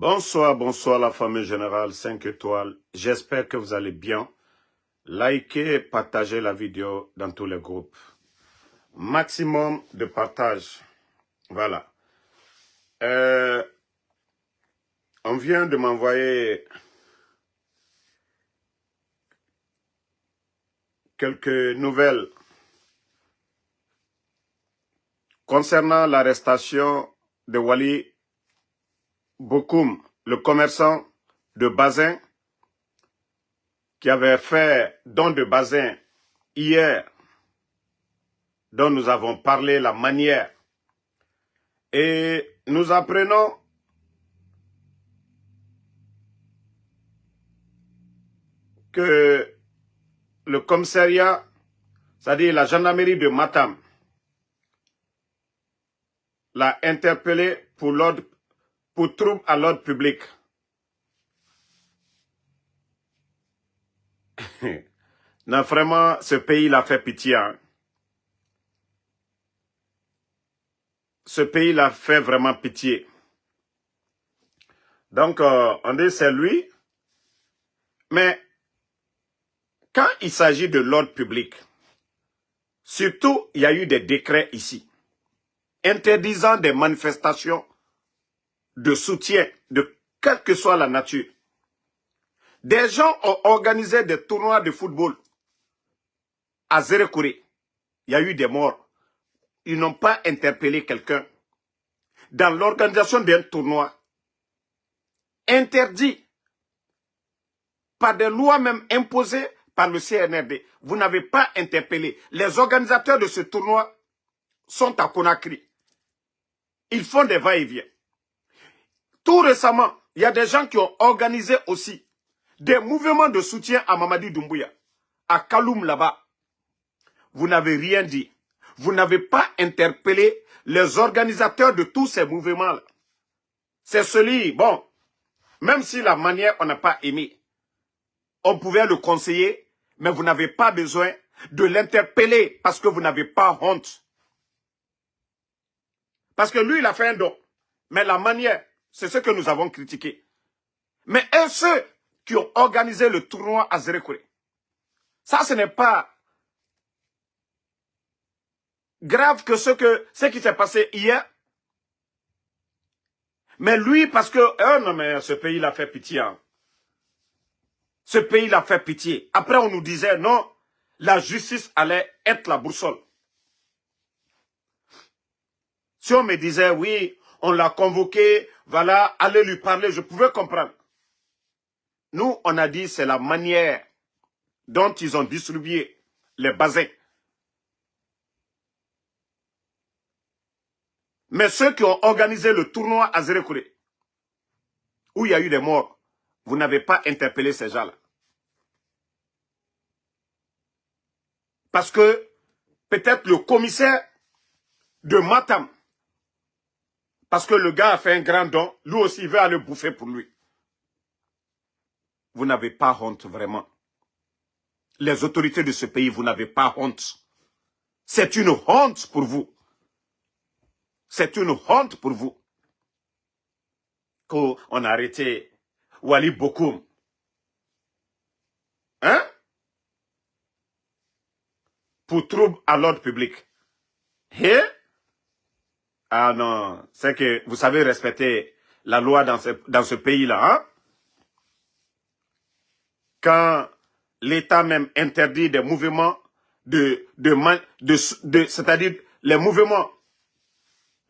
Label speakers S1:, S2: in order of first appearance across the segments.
S1: Bonsoir, bonsoir la famille générale 5 étoiles. J'espère que vous allez bien. Likez et partagez la vidéo dans tous les groupes. Maximum de partage. Voilà. On vient de m'envoyer quelques nouvelles concernant l'arrestation de Wali Bokoum, le commerçant de Bazin, qui avait fait don de Bazin hier, dont nous avons parlé la manière. Et nous apprenons que le commissariat, c'est-à-dire la gendarmerie de Matam, l'a interpellé pour trouble à l'ordre public. Non, vraiment, ce pays l'a fait pitié. Hein. Ce pays l'a fait vraiment pitié. Donc, on dit c'est lui. Mais quand il s'agit de l'ordre public, surtout, il y a eu des décrets ici, interdisant des manifestations de soutien, de quelle que soit la nature. Des gens ont organisé des tournois de football à Zérekouré. Il y a eu des morts. Ils n'ont pas interpellé quelqu'un. Dans l'organisation d'un tournoi, interdit par des lois même imposées par le CNRD. Vous n'avez pas interpellé. Les organisateurs de ce tournoi sont à Conakry. Ils font des va-et-vient. Tout récemment, il y a des gens qui ont organisé aussi des mouvements de soutien à Mamadi Doumbouya, à Kaloum là-bas. Vous n'avez rien dit. Vous n'avez pas interpellé les organisateurs de tous ces mouvements-là. C'est celui, bon, même si la manière on n'a pas aimé, on pouvait le conseiller, mais vous n'avez pas besoin de l'interpeller parce que vous n'avez pas honte. Parce que lui, il a fait un don. Mais la manière, c'est ce que nous avons critiqué. Mais ceux qui ont organisé le tournoi à Zérekouré, ça, ce n'est pas grave que ce qui s'est passé hier. Mais lui, parce que, non mais ce pays l'a fait pitié. Hein. Ce pays l'a fait pitié. Après, on nous disait, non, la justice allait être la boussole. Si on me disait, oui, on l'a convoqué, voilà, allez lui parler, je pouvais comprendre. Nous, on a dit, c'est la manière dont ils ont distribué les bazins. Mais ceux qui ont organisé le tournoi à Zérekouré, où il y a eu des morts, vous n'avez pas interpellé ces gens-là. Parce que peut-être le commissaire de Matam, parce que le gars a fait un grand don, lui aussi il veut aller bouffer pour lui. Vous n'avez pas honte vraiment. Les autorités de ce pays, vous n'avez pas honte. C'est une honte pour vous. C'est une honte pour vous. Qu'on a arrêté Wali Bokoum. Hein? Pour trouble à l'ordre public. Et? Ah non, c'est que vous savez respecter la loi dans ce pays-là. Hein? Quand l'État même interdit des mouvements c'est-à-dire les mouvements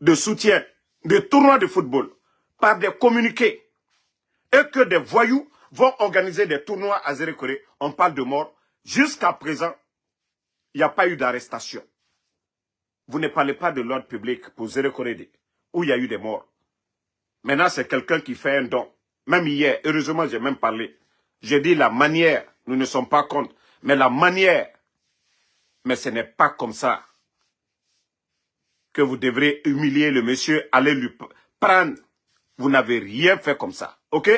S1: de soutien, de tournois de football, par des communiqués, et que des voyous vont organiser des tournois à Zérekouré, on parle de mort. Jusqu'à présent, il n'y a pas eu d'arrestation. Vous ne parlez pas de l'ordre public pour Zérekouré, où il y a eu des morts. Maintenant, c'est quelqu'un qui fait un don. Même hier, heureusement, j'ai même parlé. J'ai dit la manière, nous ne sommes pas contre, mais la manière, mais ce n'est pas comme ça que vous devrez humilier le monsieur, aller lui prendre. Vous n'avez rien fait comme ça, ok?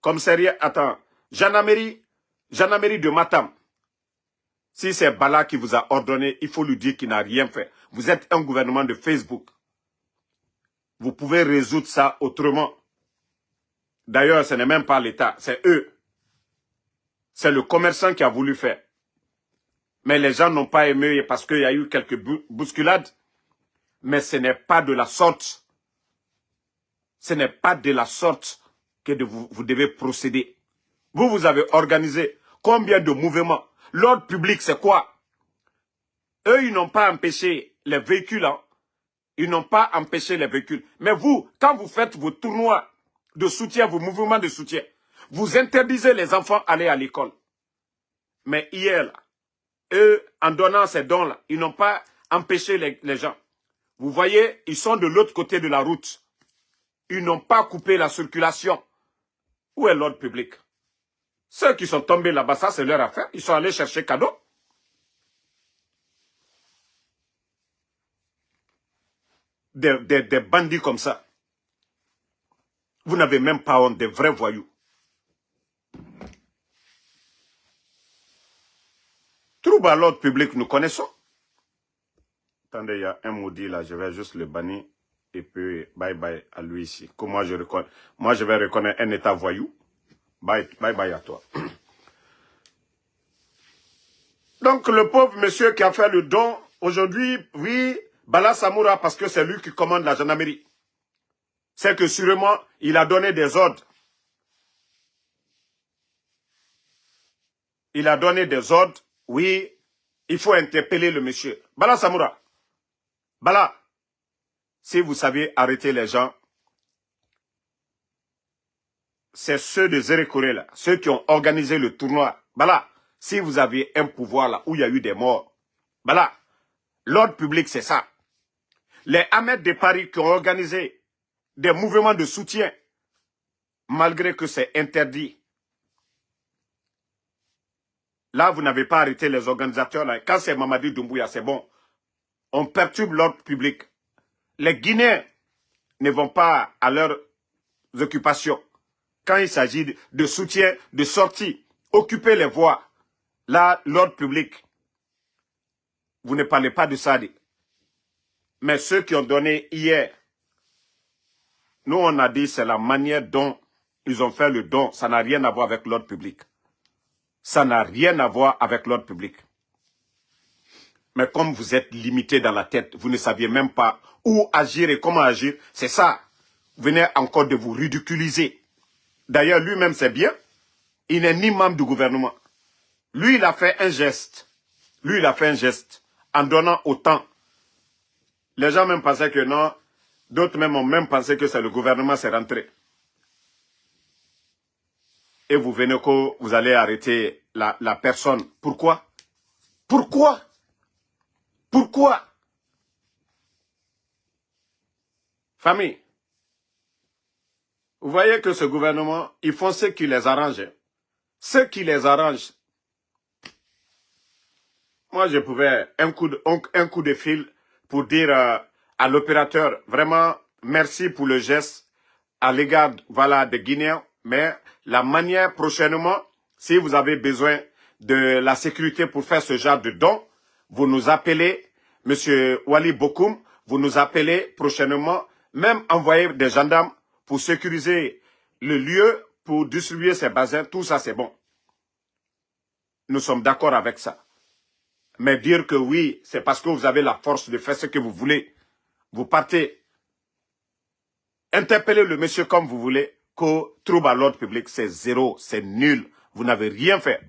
S1: Commissariat, attends, gendarmerie de Matam. Si c'est Bala qui vous a ordonné, il faut lui dire qu'il n'a rien fait. Vous êtes un gouvernement de Facebook. Vous pouvez résoudre ça autrement. D'ailleurs, ce n'est même pas l'État, c'est eux. C'est le commerçant qui a voulu faire. Mais les gens n'ont pas aimé parce qu'il y a eu quelques bousculades. Mais ce n'est pas de la sorte. Ce n'est pas de la sorte que vous devez procéder. Vous avez organisé combien de mouvements? L'ordre public, c'est quoi? Eux, ils n'ont pas empêché les véhicules. Hein. Ils n'ont pas empêché les véhicules. Mais vous, quand vous faites vos tournois de soutien, vos mouvements de soutien, vous interdisez les enfants d'aller à l'école. Mais hier, là, eux, en donnant ces dons-là, ils n'ont pas empêché les gens. Vous voyez, ils sont de l'autre côté de la route. Ils n'ont pas coupé la circulation. Où est l'ordre public? Ceux qui sont tombés là-bas, ça c'est leur affaire. Ils sont allés chercher cadeau. Des bandits comme ça. Vous n'avez même pas honte, des vrais voyous. Trouble à l'ordre public, nous connaissons. Attendez, il y a un maudit là, je vais juste le bannir. Et puis, bye bye à lui ici. Que moi, je vais reconnaître un état voyou. Bye bye à toi. Donc, le pauvre monsieur qui a fait le don, aujourd'hui, oui, Bala Samoura, parce que c'est lui qui commande la gendarmerie. C'est que sûrement, il a donné des ordres. Il a donné des ordres, oui, il faut interpeller le monsieur. Bala Samoura, Bala, si vous savez arrêter les gens, c'est ceux de Zérékoré là, ceux qui ont organisé le tournoi. Bala, si vous avez un pouvoir là où il y a eu des morts, Bala, l'ordre public c'est ça. Les Ahmed de Paris qui ont organisé des mouvements de soutien, malgré que c'est interdit. Là, vous n'avez pas arrêté les organisateurs là. Quand c'est Mamadi Doumbouya, c'est bon. On perturbe l'ordre public. Les Guinéens ne vont pas à leurs occupations. Quand il s'agit de soutien, de sortie, occuper les voies, là, l'ordre public, vous ne parlez pas de ça. Mais ceux qui ont donné hier, nous on a dit c'est la manière dont ils ont fait le don, ça n'a rien à voir avec l'ordre public. Ça n'a rien à voir avec l'ordre public. Mais comme vous êtes limité dans la tête, vous ne saviez même pas où agir et comment agir, c'est ça. Vous venez encore de vous ridiculiser. D'ailleurs, lui-même, c'est bien. Il n'est ni membre du gouvernement. Lui, il a fait un geste. Lui, il a fait un geste en donnant autant. Les gens même pensaient que non. D'autres même ont même pensé que c'est le gouvernement qui est rentré. Et vous venez que vous allez arrêter la personne. Pourquoi? Pourquoi? Pourquoi? Famille, vous voyez que ce gouvernement, ils font ce qui les arrange. Ce qui les arrange. Moi, je pouvais un coup de fil pour dire à l'opérateur, vraiment, merci pour le geste à l'égard voilà, des Guinéens. Mais la manière prochainement, si vous avez besoin de la sécurité pour faire ce genre de don, vous nous appelez, Monsieur Wali Bokoum, vous nous appelez prochainement, même envoyer des gendarmes pour sécuriser le lieu, pour distribuer ces bazins, tout ça c'est bon. Nous sommes d'accord avec ça. Mais dire que oui, c'est parce que vous avez la force de faire ce que vous voulez. Vous partez, interpellez le monsieur comme vous voulez, que trouble à l'ordre public, c'est zéro, c'est nul. Vous n'avez rien fait.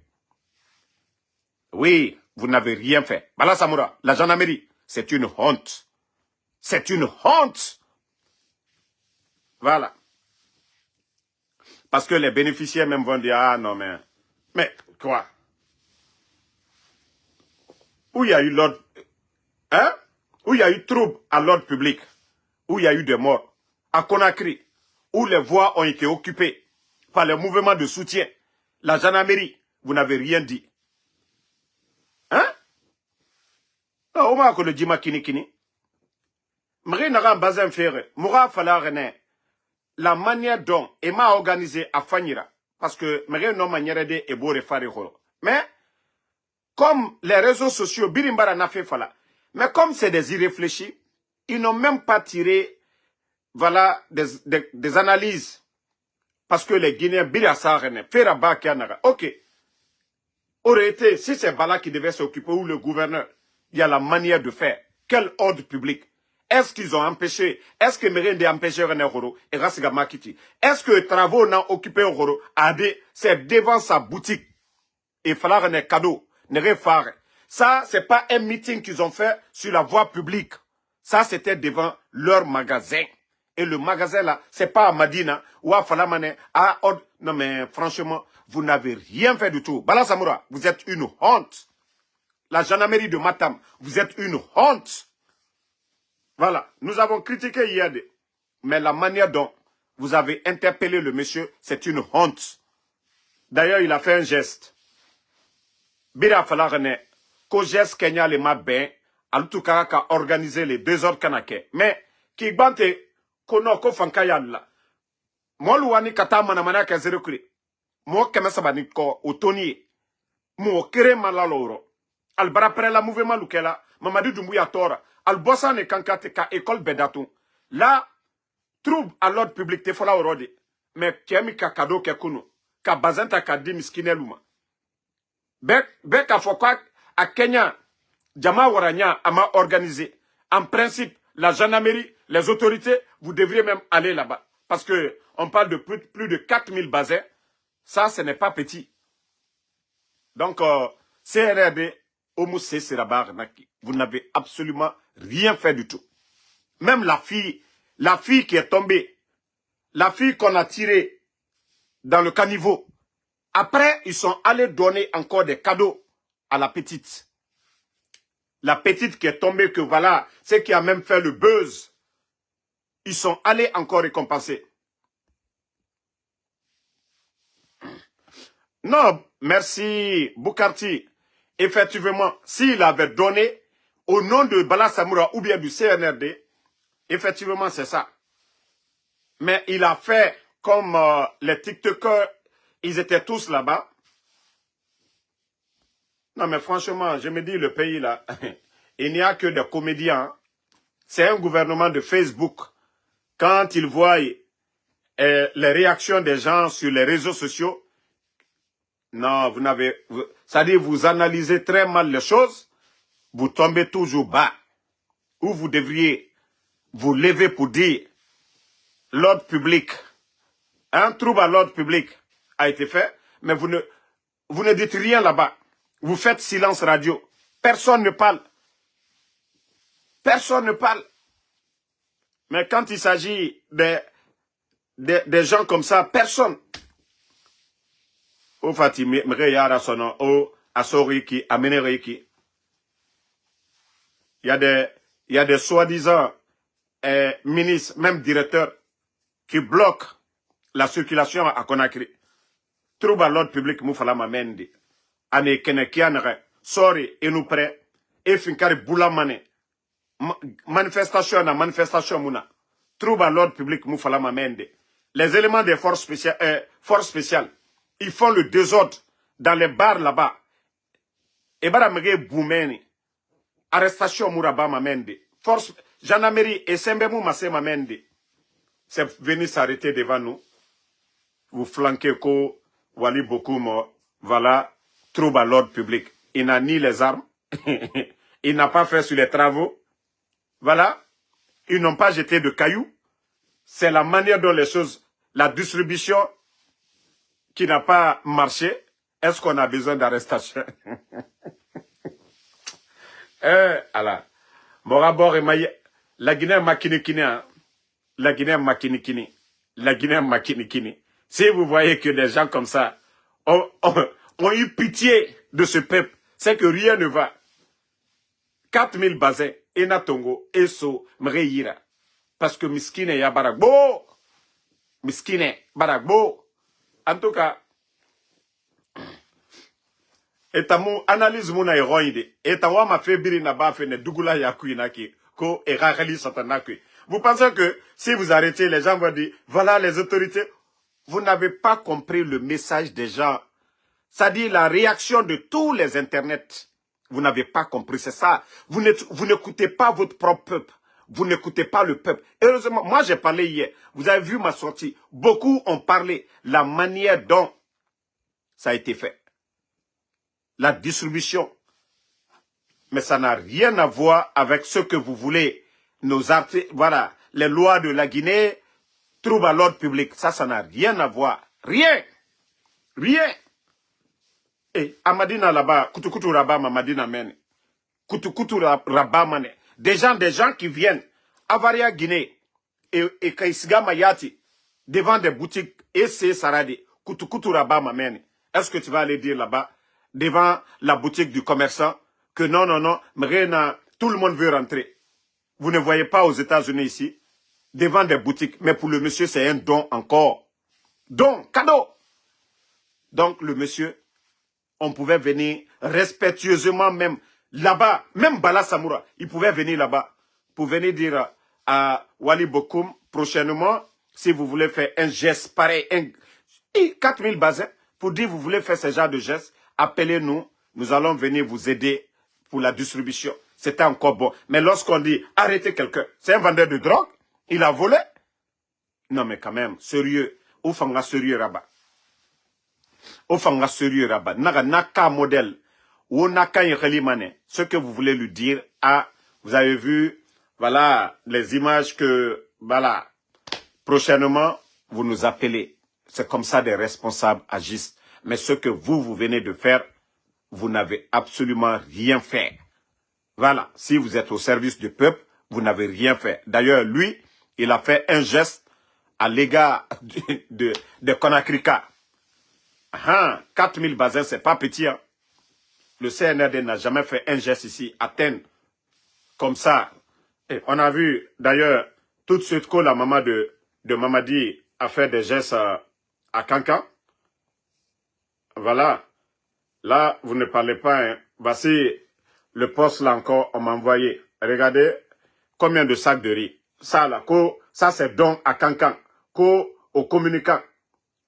S1: Oui, vous n'avez rien fait. Bala Samoura, la gendarmerie, c'est une honte. C'est une honte. Voilà. Parce que les bénéficiaires même vont dire, ah non mais quoi? Où il y a eu l'ordre, hein? Où il y a eu trouble à l'ordre public, où il y a eu des morts, à Conakry, où les voies ont été occupées par les mouvements de soutien, la gendarmerie, vous n'avez rien dit. Hein? Au moins que le dima kini kini. M'ré n'a bazin faire, m'aura fallu rené. La manière dont Emma a organisé à Fanira, parce que m'ré non manière de ebo refare holo. Mais, comme les réseaux sociaux, Birimbara n'a fait fala. Mais comme c'est des irréfléchis, ils n'ont même pas tiré, voilà, des analyses parce que les Guinéens, Birasarene, Feraba, Kianaga, ok. Aurait été, si c'est Bala qui devait s'occuper ou le gouverneur, il y a la manière de faire. Quel ordre public? Est-ce qu'ils ont empêché, est-ce que Mérinde a empêché René Horo et Rassiga Makiti? Est-ce que les travaux n'ont occupé Horo? C'est devant sa boutique. Et falloir un cadeau, ne faire. Ça, c'est pas un meeting qu'ils ont fait sur la voie publique. Ça, c'était devant leur magasin. Et le magasin là, c'est pas à Madina ou à Falamane, non mais franchement, vous n'avez rien fait du tout. Bala Samoura, vous êtes une honte. La gendarmerie de Matam, vous êtes une honte. Voilà, nous avons critiqué hier, mais la manière dont vous avez interpellé le monsieur, c'est une honte. D'ailleurs, il a fait un geste. Bira Falarene, ko geste Kenya le mabin, alutukara ka organiser les désordres kanake. Mais, qui bante, kono ko fankayan la. Mo luwani kata manamana ka zerukuri. Mo kemesabani ko otoni. Mo kere malaloro. Albara pre la mouvement lukela, Mamadou Doumbouya Tora. Albossa ne kankate ka école bedatou. Là, trouble à l'ordre public te fola orodi. Mais kemi ka kado ke kuno. Ka bazanta ka di miskine luma. Bek a fokwa à Kenya, Djama Waranya a organisé. En principe, la gendarmerie, les autorités, vous devriez même aller là-bas. Parce que on parle de plus de 4000 basins. Ça, ce n'est pas petit. Donc, CRRD, Omoussé Serabar Naki, vous n'avez absolument rien fait du tout. Même la fille qui est tombée, la fille qu'on a tirée dans le caniveau, après, ils sont allés donner encore des cadeaux à la petite. La petite qui est tombée, que voilà, c'est qui a même fait le buzz. Ils sont allés encore récompenser. Non, merci, Boukarti. Effectivement, s'il avait donné au nom de Bala Samoura ou bien du CNRD, effectivement, c'est ça. Mais il a fait comme les TikTokers, ils étaient tous là-bas. Non, mais franchement, je me dis, le pays là, il n'y a que des comédiens. C'est un gouvernement de Facebook. Quand ils voient les réactions des gens sur les réseaux sociaux, non, c'est-à-dire vous analysez très mal les choses, vous tombez toujours bas. Ou vous devriez vous lever pour dire l'ordre public, un trouble à l'ordre public a été fait, mais vous ne dites rien là-bas. Vous faites silence radio. Personne ne parle. Personne ne parle. Mais quand il s'agit des gens comme ça, personne. O Fatimi, Mreyara Sono, O Asoriki, Ameneriki. Il y a des soi-disant ministres, même directeurs, qui bloquent la circulation à Conakry. Trouble à l'ordre public, Moufala Mamendi. Ane Kenekianere, Sori, et nous prêts, et Finkari Boulamane. Manifestation na manifestation Mouna. Trouble à l'ordre public, Moufala Mamendi. Les éléments des forces spéciales, ils font le désordre dans les bars là-bas. Et Baramege Boumeni. Arrestation Mouraba Mamende. Force, gendarmerie et Sembemou Massé Mamende. C'est venu s'arrêter devant nous. Vous flanquez ko, Wali Bokoum, voilà, trouble à l'ordre public. Il n'a ni les armes. Il n'a pas fait sur les travaux. Voilà. Ils n'ont pas jeté de cailloux. C'est la manière dont les choses, la distribution qui n'a pas marché. Est-ce qu'on a besoin d'arrestation? Alors, mon rapport est la Guinée makinikini, la Guinée makinikini, la Guinée makinikini. Si vous voyez que des gens comme ça ont eu pitié de ce peuple, c'est que rien ne va. 4000 bassins, Enatongo, Eso, Mreira. Parce que Miskine ya Baragbo. Miskine, Baragbo. En tout cas, et tamu analyse muna héroïde. Et tawa ma fait biri na ba fait ne dugula yakui naki. Ko et rareli satanaki. Vous pensez que si vous arrêtez, les gens vont dire, voilà les autorités. Vous n'avez pas compris le message des gens. C'est-à-dire la réaction de tous les internets. Vous n'avez pas compris, c'est ça. Vous n'écoutez pas votre propre peuple. Vous n'écoutez pas le peuple. Heureusement, moi j'ai parlé hier. Vous avez vu ma sortie. Beaucoup ont parlé. La manière dont ça a été fait. La distribution. Mais ça n'a rien à voir avec ce que vous voulez. Nos artistes, voilà, les lois de la Guinée trouvent à l'ordre public. Ça n'a rien à voir. Rien. Rien. Et Amadina là-bas, Kutukutu Rabba, Mamadina Mene. Kutukutu Rabba Mane. Des gens qui viennent, Avaria Guinée et Kaisiga Mayati, devant des boutiques, et c'est Saradi, Kutukutu Rabba Mamene. Est-ce que tu vas aller dire là-bas, devant la boutique du commerçant, que non, non, non, mais tout le monde veut rentrer. Vous ne voyez pas aux États-Unis ici, devant des boutiques, mais pour le monsieur, c'est un don encore. Don, cadeau. Donc le monsieur, on pouvait venir respectueusement même là-bas, même Bala Samoura, il pouvait venir là-bas pour venir dire à Wali Bokoum, prochainement, si vous voulez faire un geste pareil, 4000 basins, pour dire vous voulez faire ce genre de geste, appelez-nous, nous allons venir vous aider pour la distribution. C'était encore bon. Mais lorsqu'on dit arrêtez quelqu'un, c'est un vendeur de drogue, il a volé. Non mais quand même, sérieux, où fanga sérieux là-bas. Au fanga sérieux rabat naga naka modèle ou naka yelimane ce que vous voulez lui dire vous avez vu voilà les images que voilà prochainement vous nous appelez, c'est comme ça des responsables agissent, mais ce que vous venez de faire, vous n'avez absolument rien fait. Voilà, si vous êtes au service du peuple, vous n'avez rien fait. D'ailleurs lui, il a fait un geste à l'égard de Konakrika. 4000 basins, c'est pas petit. Hein. Le CNRD n'a jamais fait un geste ici, atteindre comme ça. Et on a vu, d'ailleurs, tout de suite que la maman de Mamadi a fait des gestes à Kankan. Voilà. Là, vous ne parlez pas. Hein. Voici le poste là encore, on m'a envoyé. Regardez combien de sacs de riz. Ça là, ça c'est don à Kankan. Aux communicants.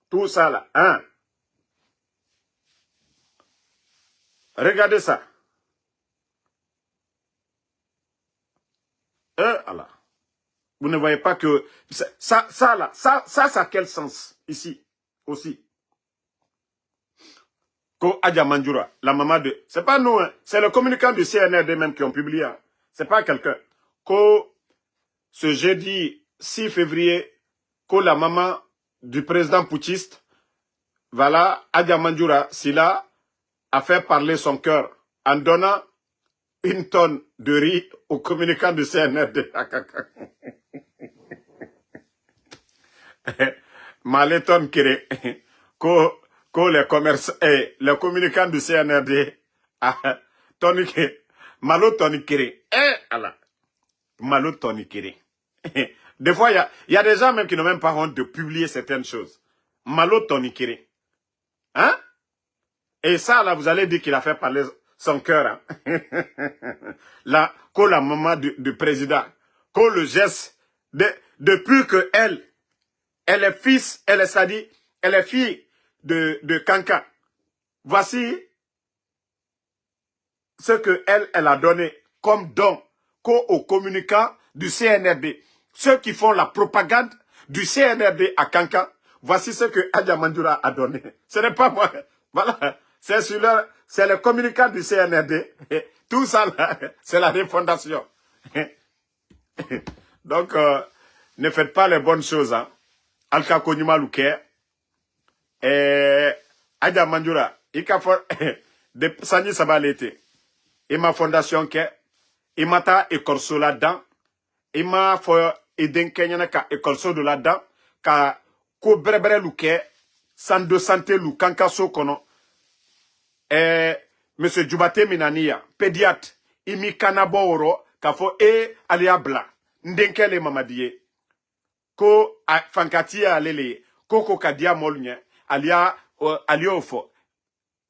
S1: Tout ça là. Hein. Regardez ça. Allah. Vous ne voyez pas que ça a quel sens ici aussi? Ko Adja Mandjoura, la maman de... C'est pas nous, hein, c'est le communicant du CNRD même qui ont publié. Hein. C'est pas quelqu'un. Ko ce jeudi 6 février, ko la maman du président putschiste, voilà, Adja Mandjoura Sila a fait parler son cœur en donnant une tonne de riz au communicant du CNRD. Maléton Kéré, que les commerçants et les communicants du CNRD, Malo Tony Kéré, Allah, Malo Tony Kéré. Des fois, il y a des gens même qui n'ont même pas honte de publier certaines choses. Malo Tony Kéré. Hein? Et ça, là, vous allez dire qu'il a fait parler son cœur. Hein? Là, que la maman du président, que le geste, depuis que elle est fils, elle est fille de Kanka. Voici ce que elle a donné comme don aux communicants du CNRD. Ceux qui font la propagande du CNRD à Kanka. Voici ce que Adja Mandjoura a donné. Ce n'est pas moi. Voilà. C'est le communicant du CNRD. Tout ça, c'est la refondation. Donc, ne faites pas les bonnes choses. Hein. Alka Konyuma Luke. Adja Mandjoura. Ika for de Sani Sabalete. Ima fondation ke. Ima ta écorceau là-dedans. Ima for eden kenyana ka écorceau de là-dedans. Ka ko brebre luke. San de santé lu kankaso kono. Monsieur Djoubate Minania, pédiatre, imi kanabo oro, kafo alia bla, ndenkele mamadie, ko fankati alele, koko kadia molnye, alia aliofo,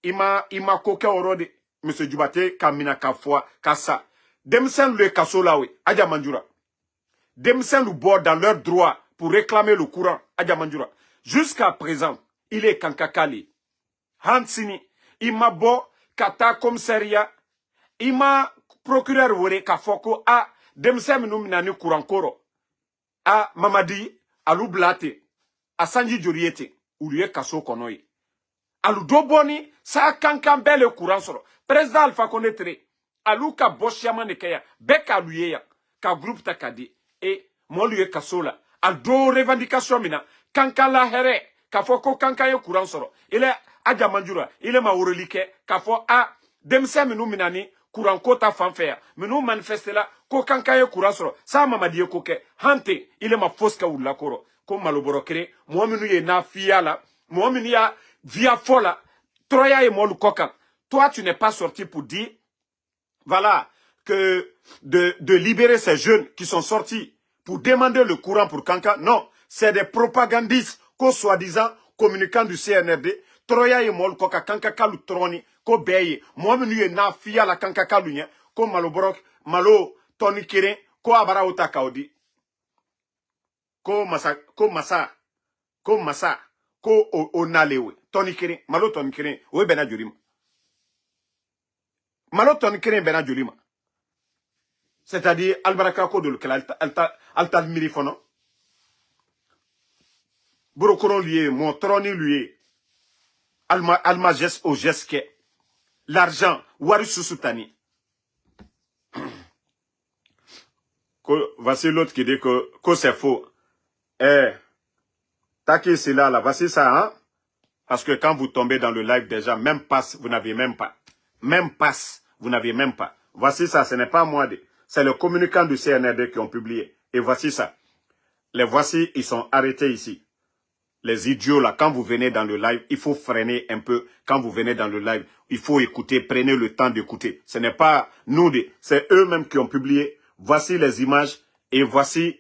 S1: ima koke oro de, Monsieur Djoubate kamina kafwa, kasa, demsen le kasolawe, Adja Mandjoura, demsen le bord dans leur droit pour réclamer le courant, Adja Mandjoura, jusqu'à présent, il est kankakali, Hansini, ima bo kata commissariat ima procureur wore ka foko demsem nous minani courancoro. A Mamadi, alu blate, a Sanji Joriete, ou liye kaso konoye. Alu doboni, sa kankan bele courant soro. Président Alpha Konetre, alu ka boshiama nekeya, beka aluye ya, ka groupe takadi, et mon liye kaso la, al do revendication mina, kankan la here, ka foko kankan ye courant soro. Il est Adja Manjura, il est ma orelike, ka fo a, demse minu minani, courant kota fanfare, minu manifeste la, ko kankan ye courant soro, sa Mamadi ye koke, hante, il est ma foska ou la koro, ko maloboro kere, moi minu ye na fiya la, moi minu ya, via fola, Troya et Molu Kokan. Toi, tu n'es pas sorti pour dire, voilà, que de libérer ces jeunes qui sont sortis pour demander le courant pour Kanka. Non, c'est des propagandistes, qu'au soi-disant communicants du CNRD. Troya et Molu Koka, Kanka Kalu Troni, ko Beye, moi, menu na fia la Kanka Kalunya, ko Maloborok, Malo, Tony Kirin, ko Abara Otakaodi, ko Massa, ko Onalewe. Tony Kirin, Malo Tony Kirin, oui, Bena Jurima. Malo Tony Kirin, Bena Jurima. C'est-à-dire, Albarakako de l'Ukela, Altal Mirifono. Burokoron lié, mon troni lié. Alma geste au geste. L'argent, Wari Susutani. Voici l'autre qui dit que c'est faux. Taki, c'est là, voici ça, hein? Parce que quand vous tombez dans le live déjà, même passe, vous n'avez même pas. Même passe, vous n'avez même pas. Voici ça, ce n'est pas moi. C'est le communicant du CNRD qui ont publié. Et voici ça. Les voici, ils sont arrêtés ici. Les idiots là, quand vous venez dans le live, il faut freiner un peu. Quand vous venez dans le live, il faut écouter, prenez le temps d'écouter. Ce n'est pas nous, c'est eux-mêmes qui ont publié. Voici les images et voici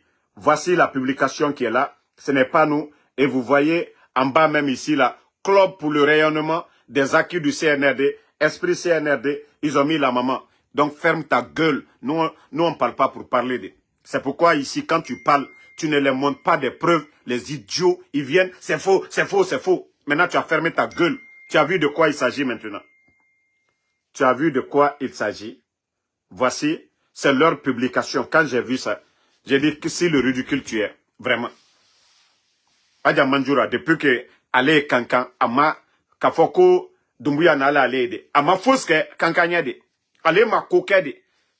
S1: la publication qui est là. Ce n'est pas nous. Et vous voyez en bas même ici là, Club pour le rayonnement des acquis du CNRD, Esprit CNRD, ils ont mis la maman. Donc ferme ta gueule. Nous on ne parle pas pour parler de. C'est pourquoi ici, quand tu parles, tu ne les montres pas des preuves. Les idiots, ils viennent, c'est faux, c'est faux, c'est faux. Maintenant, tu as fermé ta gueule. Tu as vu de quoi il s'agit maintenant. Tu as vu de quoi il s'agit. Voici, c'est leur publication. Quand j'ai vu ça, j'ai dit que si le ridicule tu es, vraiment. Adja Manjura, depuis que Ale Kankan, ama Kafoko Dumbuya Nala Ale de, ama Foske Kankanya de, Ale ma koke de,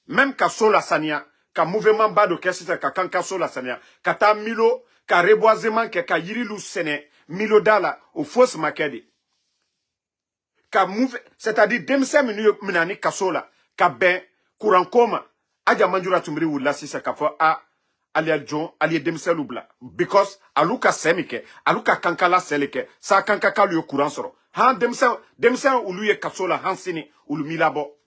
S1: même ka Sola Sania, ka mouvement bado kesita ka Kanka Sola Sania, ka ta milo, ka reboisement ke ka yirilu sene, milo dala, ou fausse makede. Ka mouve, c'est-à-dire demse minani ka Sola, ka ben, courant koma, Adja Manjura tumri ou la si se ka fo a, Ali John, Ali Demsel Oubla. Because Aluka Semike, Aluka Kankala Seleke, Sa Kankaka lui au courant soro. Han Demsel ou lui Kasola Hansini ou le Milabo.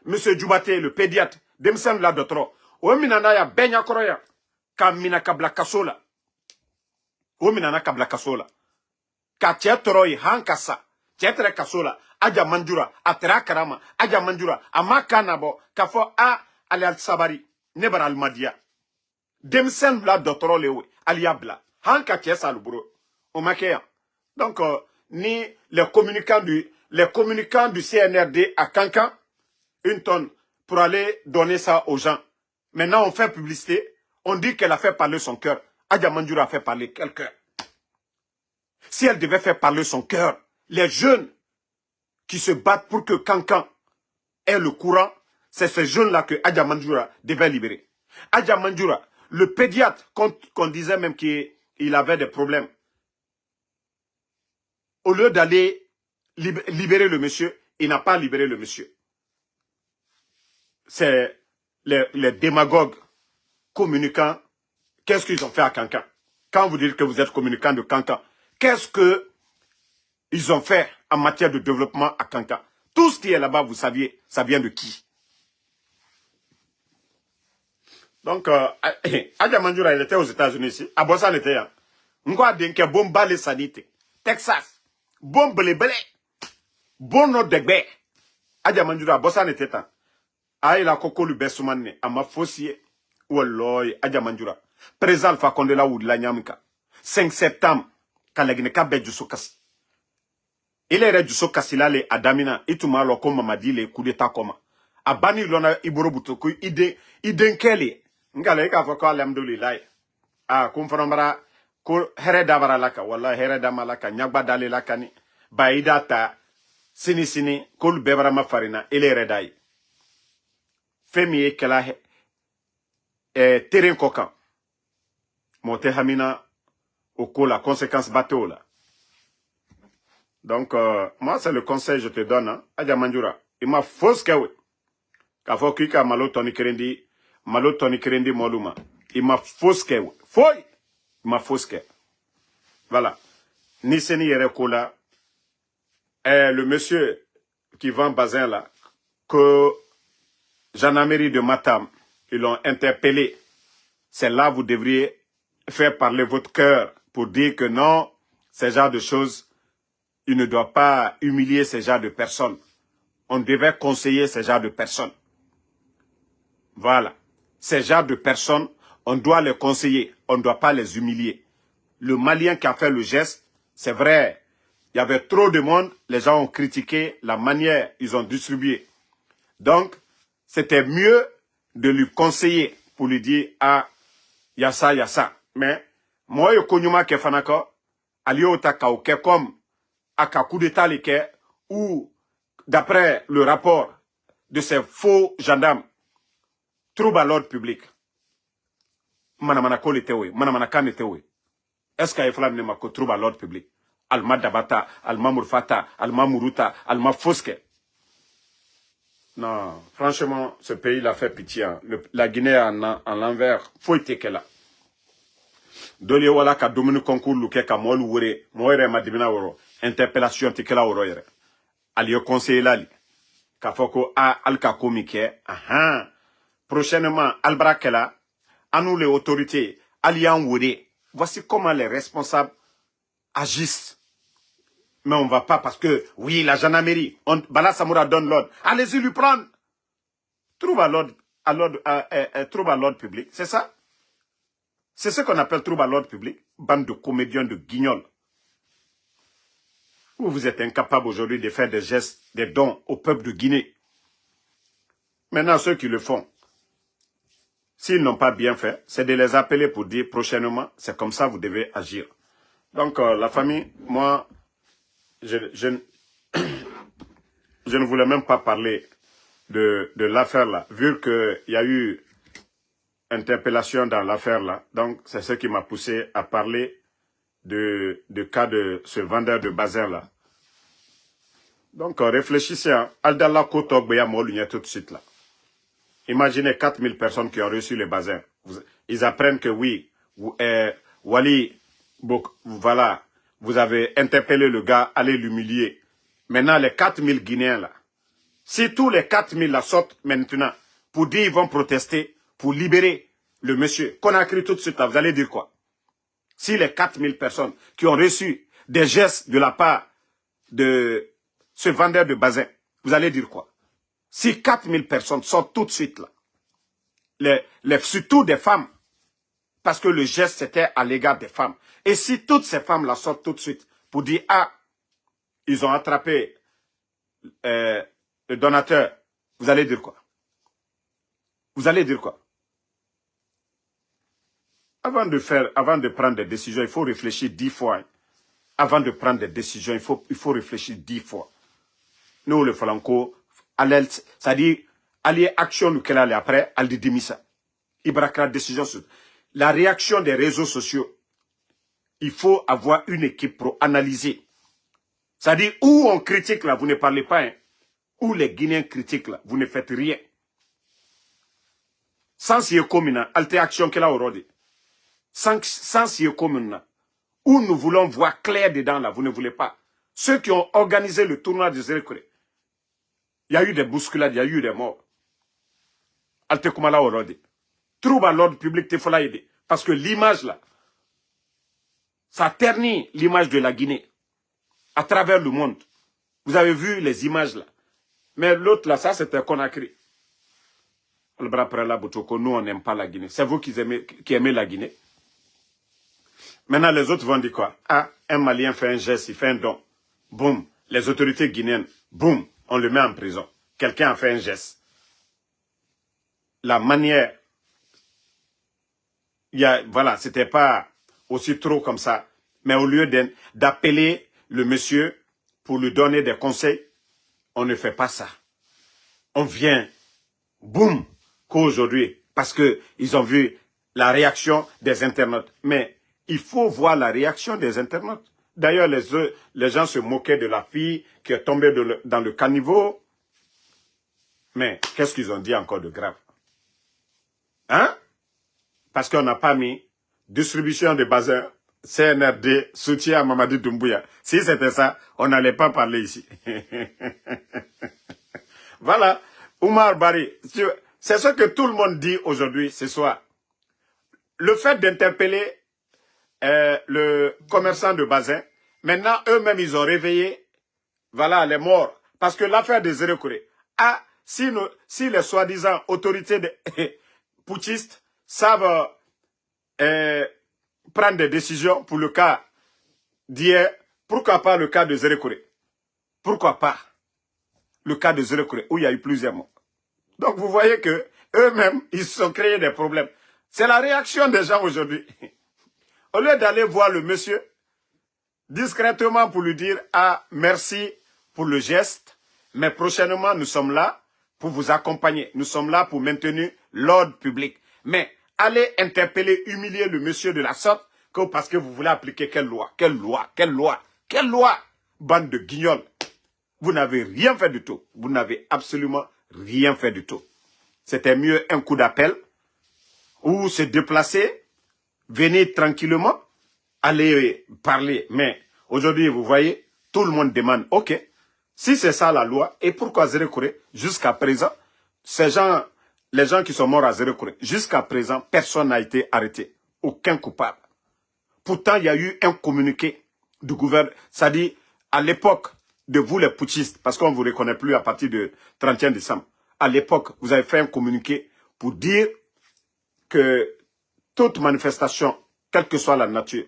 S1: Monsieur Djoubate, le pédiatre, Demsel la d'autro. O Minanaya Benya Koroya, Kamina Kabla Kasola. O Minana Kabla Kasola. Ka Tietroi Hankasa, Tietre Kasola, Adja Manjura, Atra Karama, Adja Manjura, Amakanabo, Kafo A Ali Al Sabari, Nebar Al Madia. Demsen bla dotoro lewe, alia bla. Hanka tiesa lubro. Omakeya. Donc, ni les communicants du CNRD à Kankan, une tonne, pour aller donner ça aux gens. Maintenant, on fait publicité, on dit qu'elle a fait parler son cœur. Adja Manjura a fait parler quel cœur? Si elle devait faire parler son cœur, les jeunes qui se battent pour que Kankan ait le courant, c'est ces jeunes-là que Adja Manjura devait libérer. Adja Manjura, le pédiatre, qu'on disait même qu'il avait des problèmes, au lieu d'aller libérer le monsieur, il n'a pas libéré le monsieur. C'est les démagogues communicants. Qu'est-ce qu'ils ont fait à Kankan? Quand vous dites que vous êtes communicant de Kankan, qu'est-ce qu'ils ont fait en matière de développement à Kankan? Tout ce qui est là-bas, vous saviez, ça vient de qui? Donc, Adja Manjura, il était aux États-Unis ici. À Bossa, il était là. N'gwa denke bon balé sanité. Texas. Bon blé. Bon no degbe. Adja Manjura, Bossa, il était là. Aïe la koko lu besumane. Ama fossier. Walloy, Adja Manjura. Président Alpha Condé la ou de la Nyamika. 5 septembre. Kalegne kabe du sokasi. Il est du sokasi là, les Adamina. Ituma lo comme m'a dit les coups d'état comme. a bani lona iboro butuku iden keli ngale ka foko alhamdulillah a kum fanambara ko here dabara laka wallahi here damalaka nyagba dale lakani baida ta sini kol bebara mafarina ele redai femi kala terrain kokan monte hamina au coup la conséquence bateau là. Donc moi c'est le conseil je te donne hein, Adja Manjura il m'a fausse kawe ka fo kika malo toni kerendi moluma il m'a fausse kawe foi il m'a fausse kawe voilà ni seni yere ko là le monsieur qui vend bazin là que gendarmerie de Matam ils l'ont interpellé. C'est là vous devriez faire parler votre cœur pour dire que non, ce genre de choses, il ne doit pas humilier ce genre de personnes. On devait conseiller ce genre de personnes. Voilà. Ces genres de personnes, on doit les conseiller, on ne doit pas les humilier. Le Malien qui a fait le geste, c'est vrai, il y avait trop de monde, les gens ont critiqué la manière ils ont distribué. Donc, c'était mieux de lui conseiller pour lui dire, ah, il y a ça. Mais, moi, je connais que fanako, alio taka ou comme, aka coup d'état leke, ou, d'après le rapport de ces faux gendarmes, trouble à l'ordre public. Manamana ko letewe, manamana kan letewe. Est-ce qu'il y a flam ne mako trouble à l'ordre public? Alma dabata, alma murfata, alma muruta, alma foske. Non, franchement, ce pays l'a fait pitié. Hein. La Guinée en l'envers, faut être qu'elle a. Doli wala ka domini concours luke ka molu wure, moire madibina woro, interpellation tikela woro yere. Ali conseiller lali. Ka foko a alka komike, aha. Prochainement, albrakela, à nous les autorités, alian wure. Voici comment les responsables agissent. Mais on ne va pas parce que, oui, la gendarmerie, Bala Samoura donne l'ordre. Allez-y lui prendre. Trouve à l'ordre public. C'est ça? C'est ce qu'on appelle trouble à l'ordre public. Bande de comédiens de guignols. Vous êtes incapable aujourd'hui de faire des gestes, des dons au peuple de Guinée. Maintenant, ceux qui le font, s'ils n'ont pas bien fait, c'est de les appeler pour dire prochainement, c'est comme ça vous devez agir. Donc, la famille, moi, je ne voulais même pas parler de l'affaire là, vu qu'il y a eu interpellation dans l'affaire là. Donc, c'est ce qui m'a poussé à parler de cas de ce vendeur de bazin là. Donc, réfléchissez, hein. Aldala Kotok Beya Molunya tout de suite là. Imaginez 4000 personnes qui ont reçu les bazins. Ils apprennent que oui, Wali, voilà, vous avez interpellé le gars, allez l'humilier. Maintenant, les 4000 Guinéens là, si tous les 4000 la sortent maintenant, pour dire ils vont protester, pour libérer le monsieur, qu'on a écrit tout de suite là, vous allez dire quoi? Si les 4000 personnes qui ont reçu des gestes de la part de ce vendeur de bazin, vous allez dire quoi? Si 4000 personnes sortent tout de suite là, surtout des femmes, parce que le geste c'était à l'égard des femmes. Et si toutes ces femmes la sortent tout de suite pour dire, ah, ils ont attrapé le donateur, vous allez dire quoi? Vous allez dire quoi? Avant de prendre des décisions, il faut réfléchir 10 fois. Hein. Avant de prendre des décisions, il faut réfléchir 10 fois. Nous, le Falanco, c'est-à-dire, allier action nous qu'elle allait après, elle dit démissa. Il braquera décision sur la réaction des réseaux sociaux. Il faut avoir une équipe pour analyser. C'est-à-dire, où on critique là, vous ne parlez pas. Hein. Où les Guinéens critiquent là, vous ne faites rien. Sans y commune, alter action qu'elle a aujourd'hui. Sans y commune, où nous voulons voir clair dedans là, vous ne voulez pas. Ceux qui ont organisé le tournoi de Zérékoré, il y a eu des bousculades, il y a eu des morts. Alte Kumala aujourd'hui. Trouble à l'ordre public, il faut l'aider. Parce que l'image là, ça ternit l'image de la Guinée à travers le monde. Vous avez vu les images là. Mais l'autre là, ça c'était Conakry. Nous on n'aime pas la Guinée. C'est vous qui aimez la Guinée. Maintenant les autres vont dire quoi? Ah, un Malien fait un geste, il fait un don. Boum. Les autorités guinéennes, boum, on le met en prison. Quelqu'un a fait un geste. la manière, voilà, c'était pas aussi trop comme ça. Mais au lieu d'appeler le monsieur pour lui donner des conseils, on ne fait pas ça. On vient, boum, qu'aujourd'hui, parce qu'ils ont vu la réaction des internautes. Mais il faut voir la réaction des internautes. D'ailleurs, les gens se moquaient de la fille qui est tombée dans le caniveau. Mais qu'est-ce qu'ils ont dit encore de grave? Hein? Parce qu'on n'a pas mis distribution de bazar, CNRD, soutien à Mamadi Doumbouya. Si c'était ça, on n'allait pas parler ici. Voilà, Oumar Bari, c'est ce que tout le monde dit aujourd'hui, ce soir. Le fait d'interpeller le commerçant de Bazin, maintenant, eux-mêmes, ils ont réveillé, voilà, les morts. Parce que l'affaire de Zéro Corée, si les soi-disant autorités putschistes savent prendre des décisions pour le cas d'hier, pourquoi pas le cas de Zéro Corée? Pourquoi pas le cas de Zéro Corée, où il y a eu plusieurs morts? Donc vous voyez que eux-mêmes, ils se sont créés des problèmes. C'est la réaction des gens aujourd'hui. Au lieu d'aller voir le monsieur discrètement pour lui dire « Ah, merci pour le geste, mais prochainement, nous sommes là pour vous accompagner. Nous sommes là pour maintenir l'ordre public. » Mais allez interpeller, humilier le monsieur de la sorte parce que vous voulez appliquer quelle loi? Quelle loi? Quelle loi? Quelle loi? Bande de guignols. Vous n'avez rien fait du tout. Vous n'avez absolument rien fait du tout. C'était mieux un coup d'appel ou se déplacer, venir tranquillement, aller parler. Mais aujourd'hui, vous voyez, tout le monde demande, ok, si c'est ça la loi, et pourquoi Zéro Corée, jusqu'à présent, les gens qui sont morts à Zéro Corée, jusqu'à présent, personne n'a été arrêté. Aucun coupable. Pourtant, il y a eu un communiqué du gouvernement, c'est-à-dire à l'époque de vous les putschistes, parce qu'on ne vous reconnaît plus à partir du 31 décembre. À l'époque, vous avez fait un communiqué pour dire que toute manifestation, quelle que soit la nature,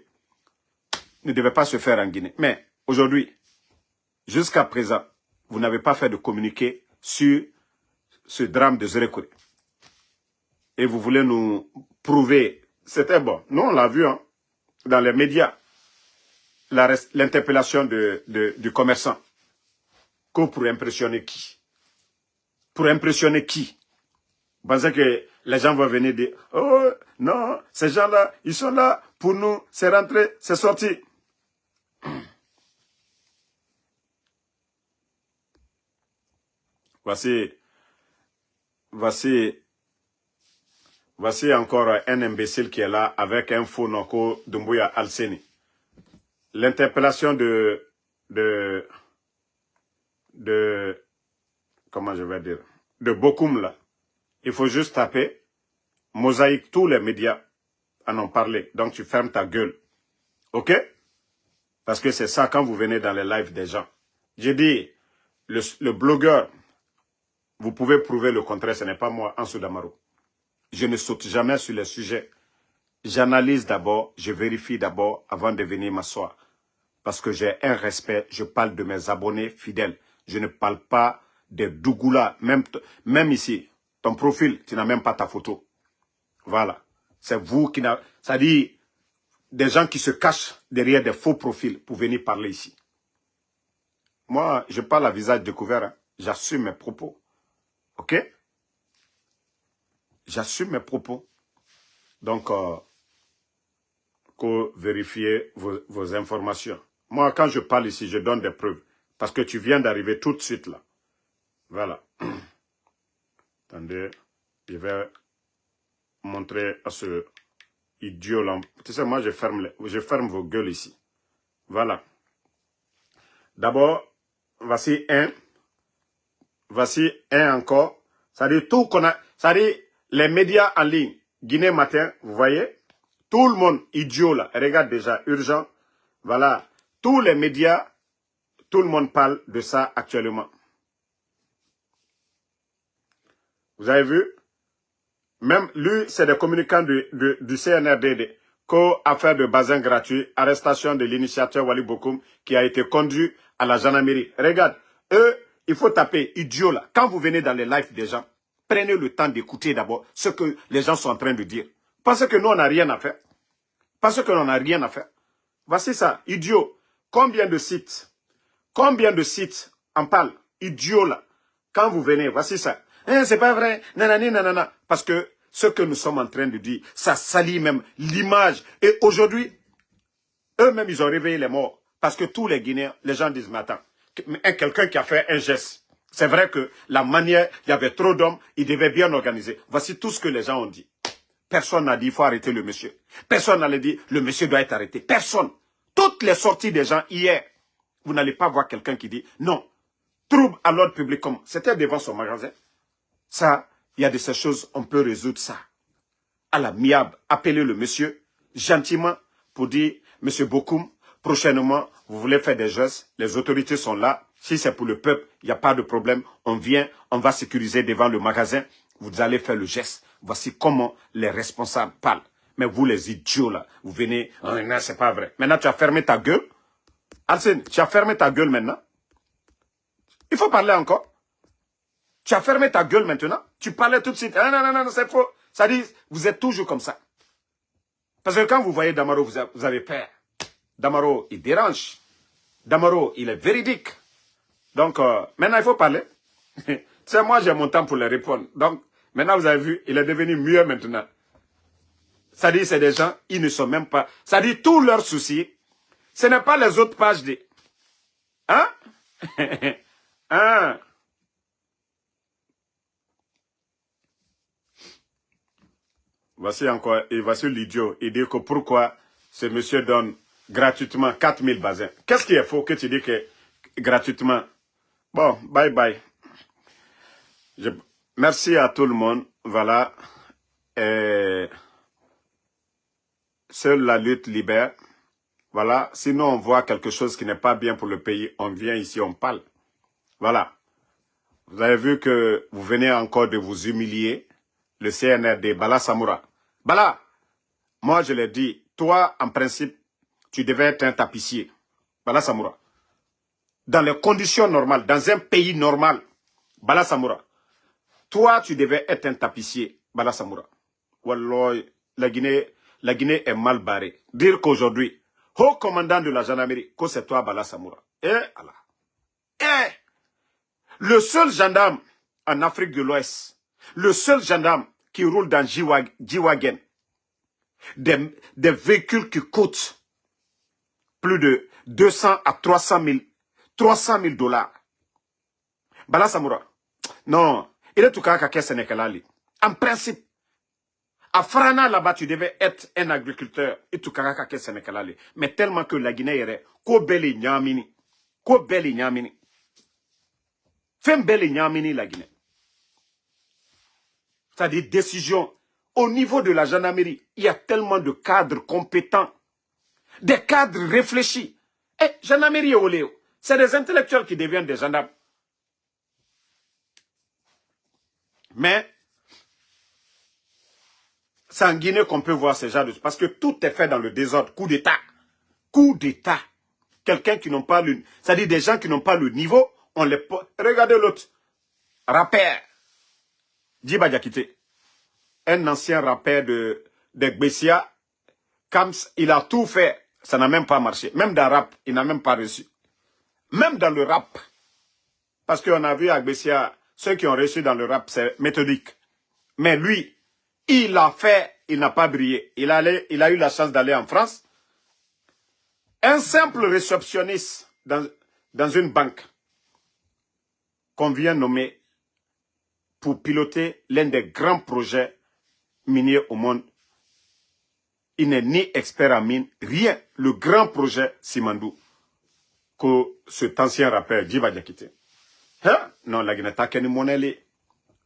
S1: ne devait pas se faire en Guinée. Mais aujourd'hui, jusqu'à présent, vous n'avez pas fait de communiqué sur ce drame de Zéro Corée. Et vous voulez nous prouver, c'était bon, nous on l'a vu hein, dans les médias, l'interpellation du commerçant. Que pour impressionner qui? Pour impressionner qui? Vous pensez que les gens vont venir dire, oh non, ces gens-là, ils sont là pour nous, c'est rentré, c'est sorti. Voici encore un imbécile qui est là avec un faux Noko Doumbouya Alseni. L'interpellation comment je vais dire, de Bokoum là. Il faut juste taper, mosaïque, tous les médias en ont parlé. Donc tu fermes ta gueule. Ok? Parce que c'est ça quand vous venez dans les lives des gens. J'ai dit, le blogueur, vous pouvez prouver le contraire, ce n'est pas moi, Ansou Damaro. Je ne saute jamais sur les sujets. J'analyse d'abord, je vérifie d'abord avant de venir m'asseoir. Parce que j'ai un respect, je parle de mes abonnés fidèles. Je ne parle pas des dougoulas. Même ici, ton profil, tu n'as même pas ta photo. Voilà. C'est vous qui n'avez... C'est-à-dire, des gens qui se cachent derrière des faux profils pour venir parler ici. Moi, je parle à visage découvert. Hein. J'assume mes propos. Ok? J'assume mes propos. Donc, vérifier vos informations. Moi, quand je parle ici, je donne des preuves. Parce que tu viens d'arriver tout de suite là. Voilà. Attendez, je vais montrer à ce idiot là. Tu sais, moi, je ferme vos gueules ici. Voilà. D'abord, voici un. Voici un encore. C'est-à-dire tout qu'on a. C'est-à-dire les médias en ligne. Guinée Matin, vous voyez. Tout le monde, idiot là. Regarde déjà, urgent. Voilà. Tous les médias, tout le monde parle de ça actuellement. Vous avez vu? Même lui, c'est des communicants du CNRD. Co-affaire de Bazin gratuit, arrestation de l'initiateur Wali Bokoum qui a été conduit à la gendarmerie. Regarde, eux, il faut taper idiot là. Quand vous venez dans les lives des gens, prenez le temps d'écouter d'abord ce que les gens sont en train de dire. Parce que nous, on n'a rien à faire. Parce que l'on n'a rien à faire. Voici ça, idiot. Combien de sites en parlent? Idiot là. Quand vous venez, voici ça. C'est pas vrai, nanani, nanana. Parce que ce que nous sommes en train de dire, ça salit même l'image. Et aujourd'hui, eux-mêmes, ils ont réveillé les morts. Parce que tous les Guinéens, les gens disent, mais attends, quelqu'un qui a fait un geste. C'est vrai que la manière, il y avait trop d'hommes, il devait bien organiser. Voici tout ce que les gens ont dit. Personne n'a dit, il faut arrêter le monsieur. Personne n'a dit, le monsieur doit être arrêté. Personne. Toutes les sorties des gens hier, vous n'allez pas voir quelqu'un qui dit, non, trouble à l'ordre public comme c'était devant son magasin. Ça, il y a de ces choses, on peut résoudre ça. À la miable, appelez le monsieur gentiment pour dire, monsieur Bokoum, prochainement, vous voulez faire des gestes, les autorités sont là. Si c'est pour le peuple, il n'y a pas de problème. On vient, on va sécuriser devant le magasin. Vous allez faire le geste. Voici comment les responsables parlent. Mais vous, les idiots, là, vous venez, oh, non, c'est pas vrai. Maintenant, tu as fermé ta gueule. Alcine, tu as fermé ta gueule maintenant. Il faut parler encore. Tu as fermé ta gueule maintenant. Tu parlais tout de suite. Ah, non, non, non, c'est faux. Ça dit, vous êtes toujours comme ça. Parce que quand vous voyez Damaro, vous avez peur. Damaro, il dérange. Damaro, il est véridique. Donc, maintenant, il faut parler. C'est moi, j'ai mon temps pour les répondre. Donc, maintenant, vous avez vu, il est devenu mieux maintenant. Ça dit, c'est des gens, ils ne sont même pas... Ça dit, tous leurs soucis, ce n'est pas les autres pages de... Hein? Hein? Voici encore, et voici l'idiot. Il dit que pourquoi ce monsieur donne gratuitement 4000 bazins. Qu'est-ce qui est faux que tu dis que gratuitement? Bon, bye bye. Merci à tout le monde. Voilà. Seule la lutte libère. Voilà. Sinon, on voit quelque chose qui n'est pas bien pour le pays. On vient ici, on parle. Voilà. Vous avez vu que vous venez encore de vous humilier. Le CNRD, Bala Samoura. Bala, moi je l'ai dit, toi, en principe, tu devais être un tapissier. Bala Samoura. Dans les conditions normales, dans un pays normal, Bala Samoura. Toi, tu devais être un tapissier, Bala Samoura. Wallah, la Guinée est mal barrée. Dire qu'aujourd'hui, haut commandant de la gendarmerie, que c'est toi, Bala Samoura. Le seul gendarme en Afrique de l'Ouest, le seul gendarme qui roule dans G-Wagon, des véhicules qui coûtent plus de 200 à 300 000 dollars. Bala Samoura. Non, il est tout cas qu'à Sénégalais. En principe, à Frana là-bas, tu devais être un agriculteur. Et tout cas qu'à Sénégalais. Mais tellement que la Guinée est Kobeli Nyamini. Kobeli Nyamini. Fembeli Nyamini la Guinée. C'est-à-dire décision. Au niveau de la gendarmerie, il y a tellement de cadres compétents. Des cadres réfléchis. Et gendarmerie et Oléo, c'est des intellectuels qui deviennent des gendarmes. Mais, c'est en Guinée qu'on peut voir ce genre de choses. Parce que tout est fait dans le désordre. Coup d'État. Coup d'État. Quelqu'un qui n'ont pas le... C'est-à-dire des gens qui n'ont pas le niveau, on les... Regardez l'autre. Rappeur. Djiba Diakité. Un ancien rappeur de Gbessia. Kams, il a tout fait. Ça n'a même pas marché. Même dans le rap, il n'a même pas reçu. Même dans le rap. Parce qu'on a vu à Gbessia, ceux qui ont reçu dans le rap, c'est méthodique. Mais lui, il a fait, il n'a pas brillé. Il a eu la chance d'aller en France. Un simple réceptionniste dans une banque qu'on vient nommer pour piloter l'un des grands projets miniers au monde. Il n'est ni expert en mine, rien. Le grand projet Simandou que cet ancien rappeur Djiba Diakité. Hein? Non, la Guinée,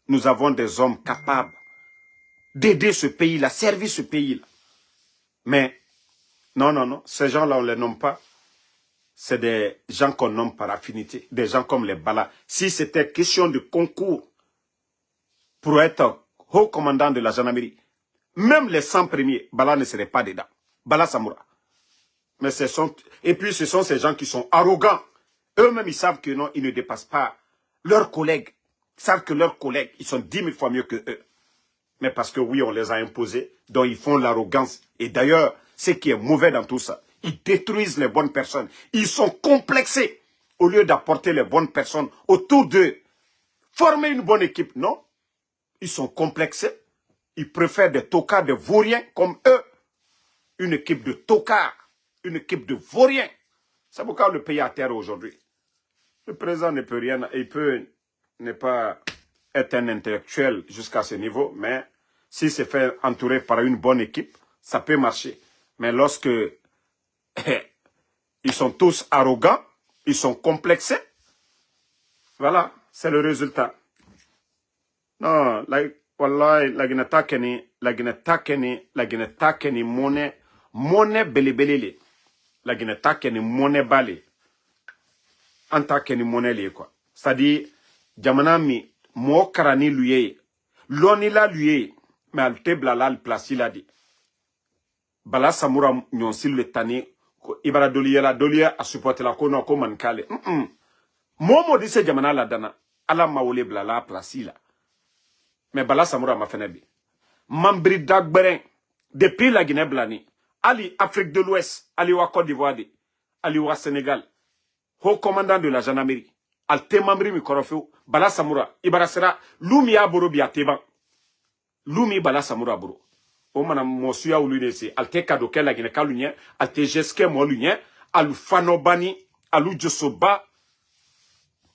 S1: nous avons des hommes capables d'aider ce pays-là, servir ce pays-là. Mais, non, non, non, ces gens-là, on ne les nomme pas. C'est des gens qu'on nomme par affinité, des gens comme les Bala. Si c'était question de concours pour être haut commandant de la gendarmerie, même les 100 premiers, Bala ne serait pas dedans. Bala Samoura. Mais et puis ce sont ces gens qui sont arrogants. Eux-mêmes, ils savent que non, ils ne dépassent pas leurs collègues. savent que leurs collègues, ils sont 10 000 fois mieux que eux. Mais parce que oui, on les a imposés, donc ils font l'arrogance. Et d'ailleurs, ce qui est mauvais dans tout ça, ils détruisent les bonnes personnes. Ils sont complexés au lieu d'apporter les bonnes personnes autour d'eux. Former une bonne équipe, non. Ils sont complexés. Ils préfèrent des tocards, des vauriens comme eux. Une équipe de tocards, une équipe de vauriens. C'est pourquoi le pays est à terre aujourd'hui. Le président ne peut rien, il peut ne pas être un intellectuel jusqu'à ce niveau, mais s'il se fait entourer par une bonne équipe, ça peut marcher. Mais lorsque ils sont tous arrogants, ils sont complexés, voilà, c'est le résultat. Non, wallahi, la gineta keni monnaie belebelele. La gineta keni monnaie bale. Anta keni monnaie le quoi. C'est-à-dire, jamana mi, mo karani luye, loni la luye, mais al tebla la al plasi la di. Bala samura nyonsil le tani, ibara doliya a supporter la kono ko mankale. Momo di se jamana la dana, ala mawole bla la plasi la. Mais Bala Samoura m'a fait bi. Mambri Dagberen, depuis la Guinée Blani, Ali Afrique de l'Ouest, Ali wa Côte d'Ivoire, Ali wa Sénégal, haut commandant de la gendarmerie, Alte Mambri mi korofeu, Bala Samoura, Ibarasera, Lumi Aboro bi ateban. Lumi Bala Samoura bro. O mana mosuya ulunese, Alte Kadoke la Guinée Kalunien, Alte Jeske Molunien, Alu Fanobani, Alu Josoba,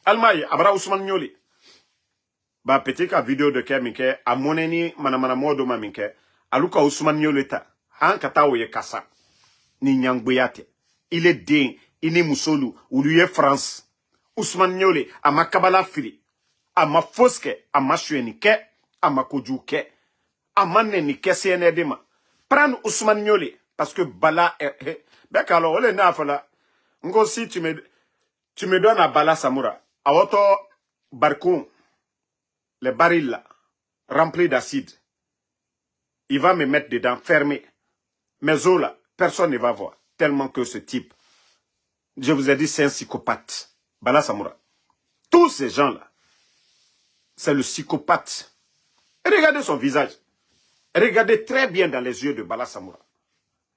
S1: Almaye, Abra Ousmane Nyoli. Ba petit ka vidéo de ke minke a moneni manamana modo ma minke aluka Ousmane Nyoleta han kata oye kasa ni nyangboyate il est din ini musolu uluye France Ousmane Nyole ama kabala fili ama foske ama shweni ke ama kojuke ama neni ke CNDma prendre Ousmane Nyole parce que Bala ben alors ole na fala ngo si tu me donnes à Bala Samoura a woto barkoum les barils là, remplis d'acide, il va me mettre dedans, fermé. Mes os là, personne ne va voir. Tellement que ce type, je vous ai dit, c'est un psychopathe. Bala Samoura. Tous ces gens-là, c'est le psychopathe. Et regardez son visage. Regardez très bien dans les yeux de Bala Samoura.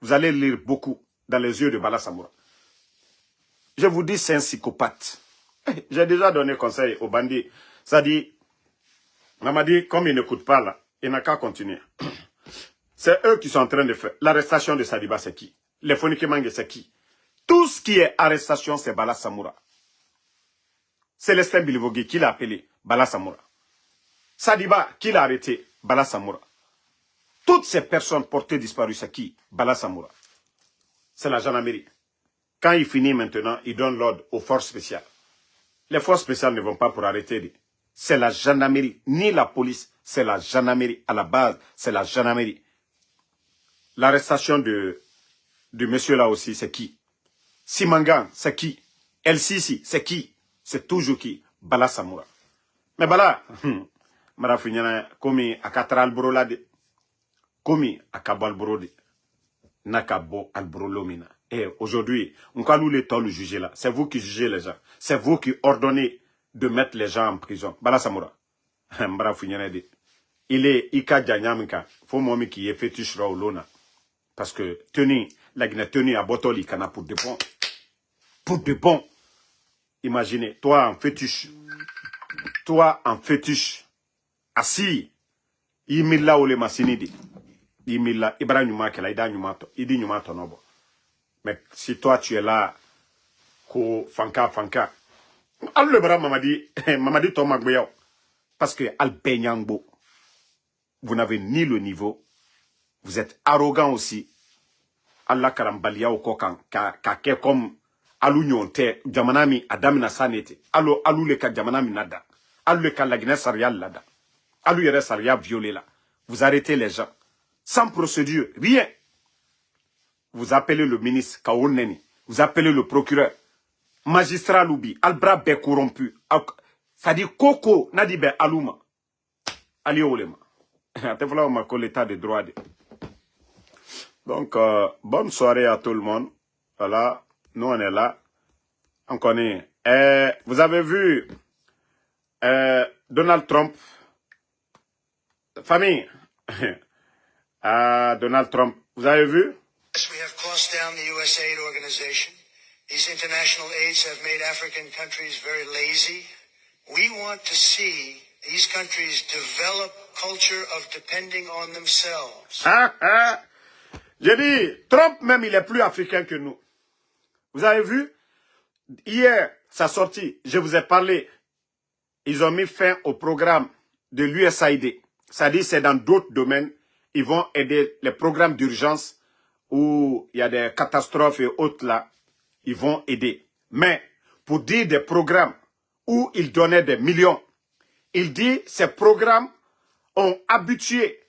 S1: Vous allez lire beaucoup dans les yeux de Bala Samoura. Je vous dis, c'est un psychopathe. J'ai déjà donné conseil aux bandits. Ça dit, Maman dit, comme il n'écoute pas là, il n'a qu'à continuer. C'est eux qui sont en train de faire. L'arrestation de Sadiba, c'est qui? Les Fonikemangue, c'est qui? Tout ce qui est arrestation, c'est Bala Samoura. Célestin Bilivogui, qui l'a appelé? Bala Samoura. Sadiba, qui l'a arrêté? Bala Samoura. Toutes ces personnes portées disparues, c'est qui? Bala Samoura. C'est la gendarmerie. Quand il finit maintenant, il donne l'ordre aux forces spéciales. Les forces spéciales ne vont pas pour arrêter. C'est la gendarmerie, ni la police, c'est la gendarmerie. À la base, c'est la gendarmerie. L'arrestation de monsieur là aussi, c'est qui? Simangan, c'est qui? El Sisi, c'est qui? C'est toujours qui? Bala Samoura. Mais Bala, Marafinyana, komi akatra alburo la de. Komi akabo alburo de. Nakabo alburo lomina. Et aujourd'hui, on va nous les temps le juger là. C'est vous qui jugez les gens. C'est vous qui ordonnez de mettre les gens en prison. Bala Samoura. Il est Ika Djanyamika. Faut moi qui est fétiche Raoulona. Parce que la Guinée tenue à Botoli Kana pour de bon. Pour de bon. Imaginez, toi en fétiche. Toi en fétiche. Assis. Imila ole masinidi. Imila. Ibra nyuma kela. Ida nyumato. Idi nyumato nobo. Mais si toi tu es là. Ko fanka. Al le bras Mamadi Thomas Gbeyaw. Parce que Albé Nyangbo, vous n'avez ni le niveau, vous êtes arrogant aussi. Allah Karambalia ou Kokan, Kake comme Alou Nyonte, Jamanami Adamina Sanete, Alou le ka Jamanami Nada, Alou le ka la Guinée Sarial Lada, Alou Yere Saria violé là. Vous arrêtez les gens. Sans procédure, rien. Vous appelez le ministre Kaouneni, vous appelez le procureur. Magistrat Loubi, Albra be corrompu. Ça dit Coco, Nadibe Alouma. Ali Olema. On m'a collé l'état de droit. Donc, bonne soirée à tout le monde. Voilà, nous on est là. On connaît. Vous avez vu Donald Trump, famille, Donald Trump, vous avez vu?
S2: We have closed down the USAID organization. These international aids have made African countries very lazy. We want to see these countries develop culture of depending on themselves.
S1: J'ai dit, Trump même, il est plus africain que nous. Vous avez vu? Hier, sa sortie, je vous ai parlé, ils ont mis fin au programme de l'USAID. C'est-à-dire, c'est dans d'autres domaines, ils vont aider les programmes d'urgence où il y a des catastrophes et autres là, ils vont aider. Mais, pour dire des programmes où ils donnaient des millions, il dit, ces programmes ont habitué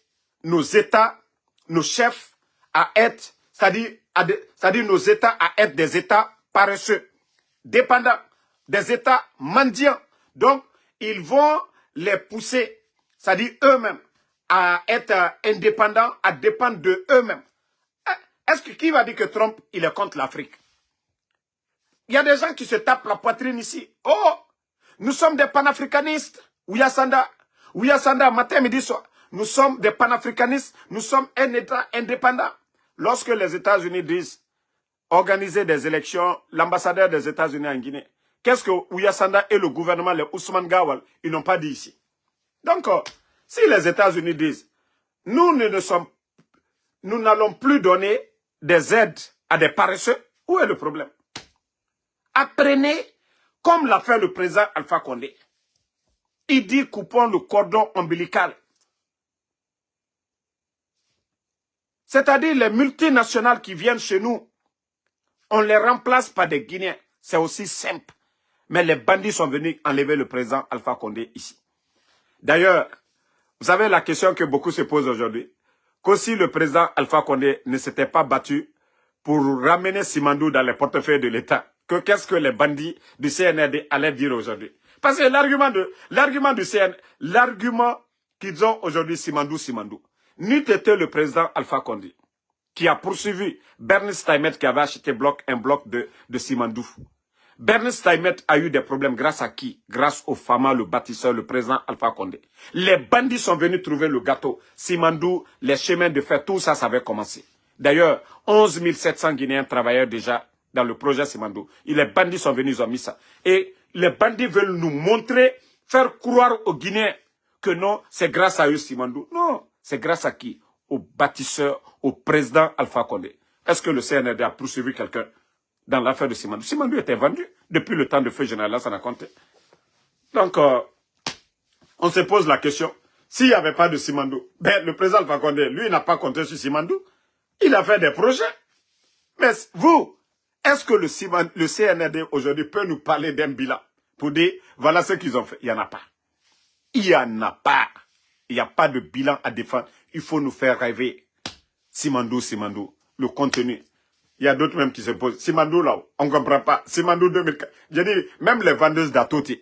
S1: nos États, nos chefs à être, c'est-à-dire nos États à être des États paresseux, dépendants, des États mendiants. Donc, ils vont les pousser, c'est-à-dire eux-mêmes, à être indépendants, à dépendre de eux-mêmes. Est-ce que qui va dire que Trump, il est contre l'Afrique? Il y a des gens qui se tapent la poitrine ici. Oh, nous sommes des panafricanistes. Ouyasanda, matin, midi, soir. Nous sommes des panafricanistes. Nous sommes un État indépendant. Lorsque les États-Unis disent organiser des élections, l'ambassadeur des États-Unis en Guinée, qu'est-ce que Ouyasanda et le gouvernement, les Ousmane Gawal, ils n'ont pas dit ici? Donc, si les États-Unis disent, nous n'allons plus donner des aides à des paresseux, où est le problème? Apprenez, comme l'a fait le président Alpha Condé. Il dit coupons le cordon ombilical. C'est-à-dire les multinationales qui viennent chez nous, on les remplace par des Guinéens. C'est aussi simple. Mais les bandits sont venus enlever le président Alpha Condé ici. D'ailleurs, vous savez la question que beaucoup se posent aujourd'hui, qu'aussi le président Alpha Condé ne s'était pas battu pour ramener Simandou dans les portefeuilles de l'État, qu'est-ce que les bandits du CNRD allaient dire aujourd'hui? Parce que l'argument du CNRD, l'argument qu'ils ont aujourd'hui Simandou, n'eût été le président Alpha Condé, qui a poursuivi Bernice Taimet qui avait acheté un bloc de Simandou. Bernice Taimet a eu des problèmes grâce à qui? Grâce au Fama, le bâtisseur, le président Alpha Condé. Les bandits sont venus trouver le gâteau. Simandou, les chemins de fer, tout ça, ça avait commencé. D'ailleurs, 11 700 Guinéens travaillaient déjà dans le projet Simandou. Et les bandits sont venus, ils ont mis ça. Et les bandits veulent nous montrer, faire croire aux Guinéens que non, c'est grâce à eux Simandou. Non, c'est grâce à qui? Au bâtisseur, au président Alpha Condé. Est-ce que le CNRD a poursuivi quelqu'un dans l'affaire de Simandou? Simandou était vendu depuis le temps de feu général Lansana Conté. Donc, on se pose la question, s'il n'y avait pas de Simandou, ben, le président Alpha Condé, lui, n'a pas compté sur Simandou. Il a fait des projets. Mais vous, est-ce que le CNRD aujourd'hui peut nous parler d'un bilan pour dire, voilà ce qu'ils ont fait? Il n'y en a pas. Il n'y en a pas. Il n'y a pas de bilan à défendre. Il faut nous faire rêver. Simandou, le contenu. Il y a d'autres même qui se posent. Simandou là, on ne comprend pas. Simandou 2004. J'ai dit, même les vendeuses d'Atoti.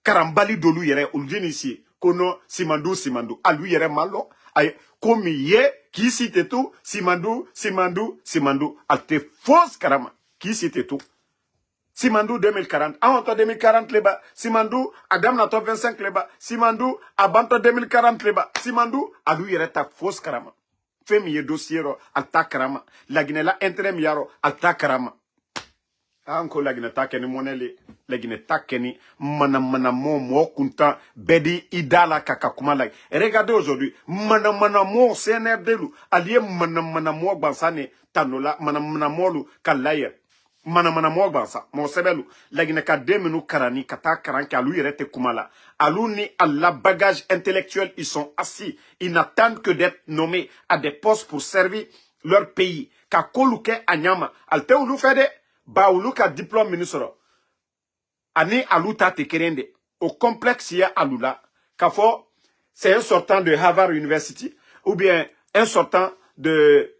S1: Karambali Dolou yere, Oudjin ici. Kono, Simandou. A lui yere malo. Comme hier, qui cite tout? Simandou. Alte fausse karama. Qui cite tout? Simandou 2040. Ah, on 2040 là-bas. Simandou, Adam Nato 25 là-bas. Simandou, Abanto 2040 là-bas. Simandou, a lui yere ta fausse karama. Femi dossier alta karama. La Guinée la intérêt miaro alta karama. Anko la Guinée ta keni moneli. La Guinée ta keni mana mo kunta bedi idala kakakuma la. Regardez aujourd'hui mana mo CNRD lu allié mana mo bansane tanola mana mo lu kalaye. Mana mo bansa mo sebelu la Guinée ka demenu karani kata karanki alu yerete kumala. Alou ni alla bagage intellectuel, ils sont assis. Ils n'attendent que d'être nommés à des postes pour servir leur pays. Ka koluke anyama. Alte ulu fede, ba ulu ka diplôme ministre. Ani alou ta tekerende. Au complexe ya alula. Kafo, c'est un sortant de Harvard University. Ou bien un sortant de,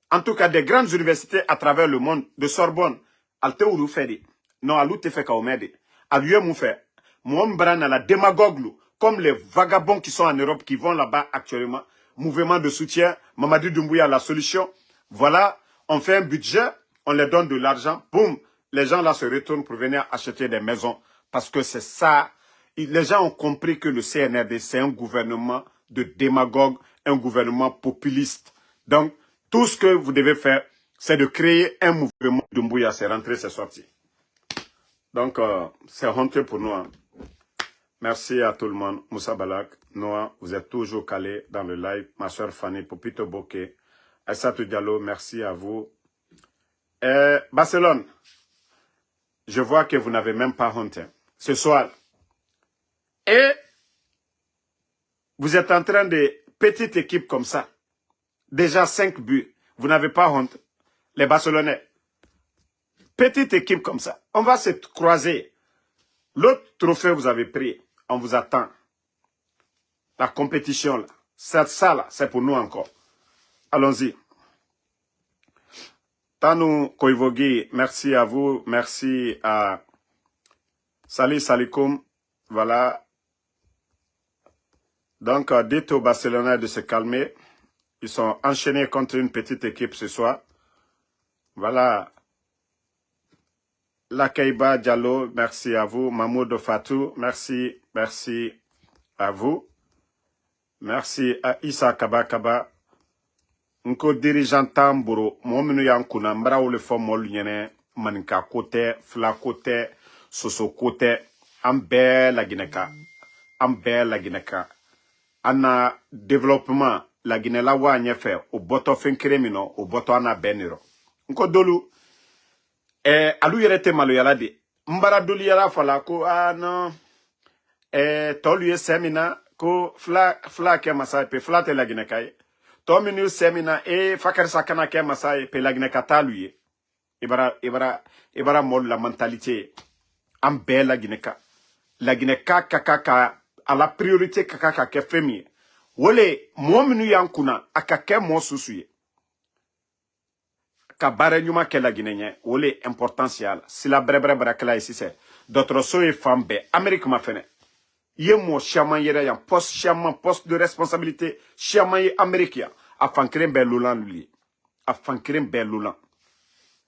S1: en tout cas des grandes universités à travers le monde, de Sorbonne. Alte ulu fede. Non, alou te fait ka omede. Avieux mou fait. Mouambran à la démagogue, comme les vagabonds qui sont en Europe, qui vont là-bas actuellement, mouvement de soutien, Mamadou Doumbouya, la solution. Voilà, on fait un budget, on leur donne de l'argent, boum, les gens là se retournent pour venir acheter des maisons, parce que c'est ça, les gens ont compris que le CNRD, c'est un gouvernement de démagogues, un gouvernement populiste. Donc, tout ce que vous devez faire, c'est de créer un mouvement de Doumbouya, c'est rentré, c'est sorti. Donc, c'est honteux pour nous. Hein. Merci à tout le monde. Moussa Balak, Noah, vous êtes toujours calés dans le live. Ma soeur Fanny, Popito Bokeh, Aïssatou Diallo, merci à vous. Barcelone, je vois que vous n'avez même pas honte. Ce soir, et vous êtes en train de petite équipe comme ça. Déjà 5 buts. Vous n'avez pas honte. Les Barcelonais. Petite équipe comme ça. On va se croiser. L'autre trophée vous avez pris. On vous attend. La compétition là. Ça là, c'est pour nous encore. Allons-y. Tanou Koivogi, merci à vous. Merci à Salih Salikoum. Voilà. Donc, dites aux Barcelonais de se calmer. Ils sont enchaînés contre une petite équipe ce soir. Voilà. Lakaiba Diallo, merci à vous. Mahmoud Fatou, merci, merci à vous. Merci à Issa Kaba Kaba. Nko dirigeant Tamboro, mominu yankuna, mbara ou le fond mol yene, maninka kote, fla kote, soso kote, ambe la gineka. Ambe la gineka. Ana développement la Guinée la wa nyefe o boto fenkiremino o boto ana beniro nko dolu alu yerete malo yala de mbara dolu yala fala ko no tolu ye semina ko fla ke masai pe fla te la Guinée kay to minu semina fakar sakana ke masai pe la Guinée katalu ye ibara mol la mentalité am be la Guinée ka à la priorité kaka ke femi wole mominu yankuna akake mo susuye ka bare nyuma ke la Guinée wole importance yala sila brebre brakla ici c'est d'autres soye fambe Amérique ma fene ye mo chaman yere yan poste de responsabilité chaman ye Américain afankren be lolan lui afankren be lolan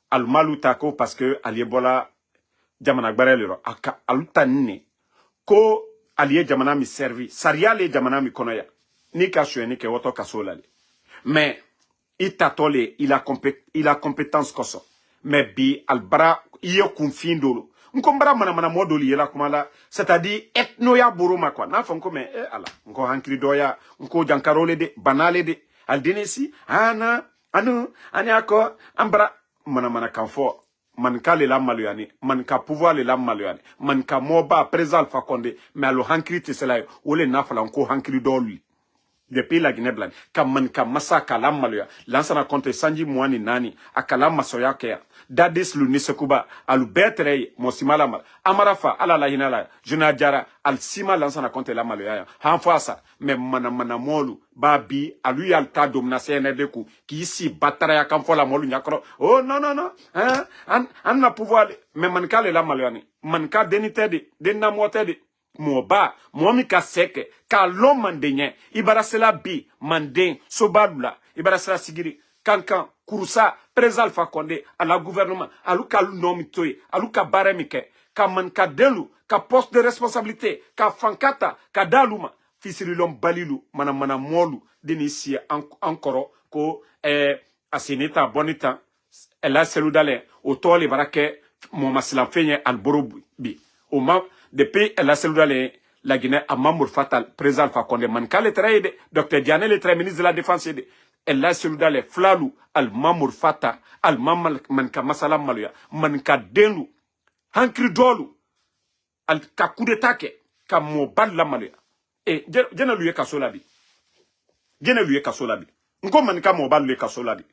S1: al malutako parce que aliebola jamana gbarelero aka alutanne ko aliye jamana mi servi sariale jamana mi konoya ni ka ni ke woto kasolale mais itatole il a compétence koso mais bi albara iyo kunfindolo nkombara mana modoli yela kumala c'est-à-dire ethnoya buruma quoi na fonko mais ala nko hankri doya nko jankarole de banale de aldenesi anu ako ambara mana kanfo man ka le la maloyani man ka pouvoir le la maloyani man ka moba président Alpha Condé mais alo hankri te cela ole nafala nko hankri do lui depuis la Guinée blanche man ka masa kala maloya lansana contre Sanji Mwani nani akala masoya ke dadis lu nisekuba alu betre mosimala mal amarafa ala la hinala juna jara al sima lansana contre la maloya hanfasa mais mana molu babi alu yal ta domination de ku ki ici batara ya kan fola molu nyakro oh non an na pouvoir mais man ka le la maloyani man ka denité de na motede moba momi ka seke ka lo mandenye ibarasela bi manden sobalula ibarasela sigiri kankan kurusa président Alpha Condé à la gouvernement aluka lu nomi toy aluka baremike ka man ka delu ka poste de responsabilité ka fankata ka daluma fisirilom balilu mana molu denisi encore ko asinita bonita ela seludale o tole barake mo masila fenye alborobi o ma depuis la cellule la Guinée a Mamour Fatal, président Alpha Condé, manka le traide, Dr Diane le traide, ministre de la Défense, et la cellule Flalou, al Mamour Fata, al manka masala maluya, manka denu, hankri dolu, al ka coup d'état ka mo bal la maluya. Et jena luye kasolabi. Jena luye kasolabi. Nko manka mo bal luye kasolabi.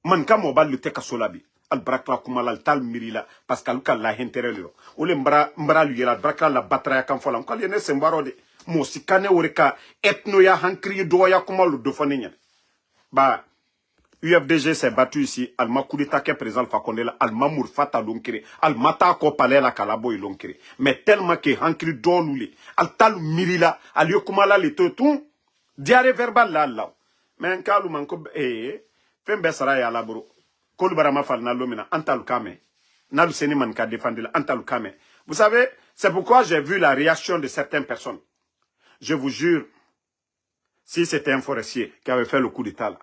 S1: Manka mo bal luye kasolabi. Al brakla kumala al tal mirila parce qu'aluka la henterelo ole mbra lui la brakla la batra kan fola ko le ne sembaro de mo sikane oreka ethno ya hankri do ya kumalu do fanenya ba UFDG s'est battu ici al makulita ke président Alpha Condé la al Mamour Fata lonkere al mata ko palais la kalabo lonkere mais tellement que hankri do lule al tal mirila al yokumala le tout diarrhée verbale là mais kalu manko fembe sara ya labro Kol barama fal na lomina antal kame. Nalu seni man ka défendre la antal kame. Vous savez, C'est pourquoi j'ai vu la réaction de certaines personnes. Je vous jure, si c'était un forestier qui avait fait le coup d'état là,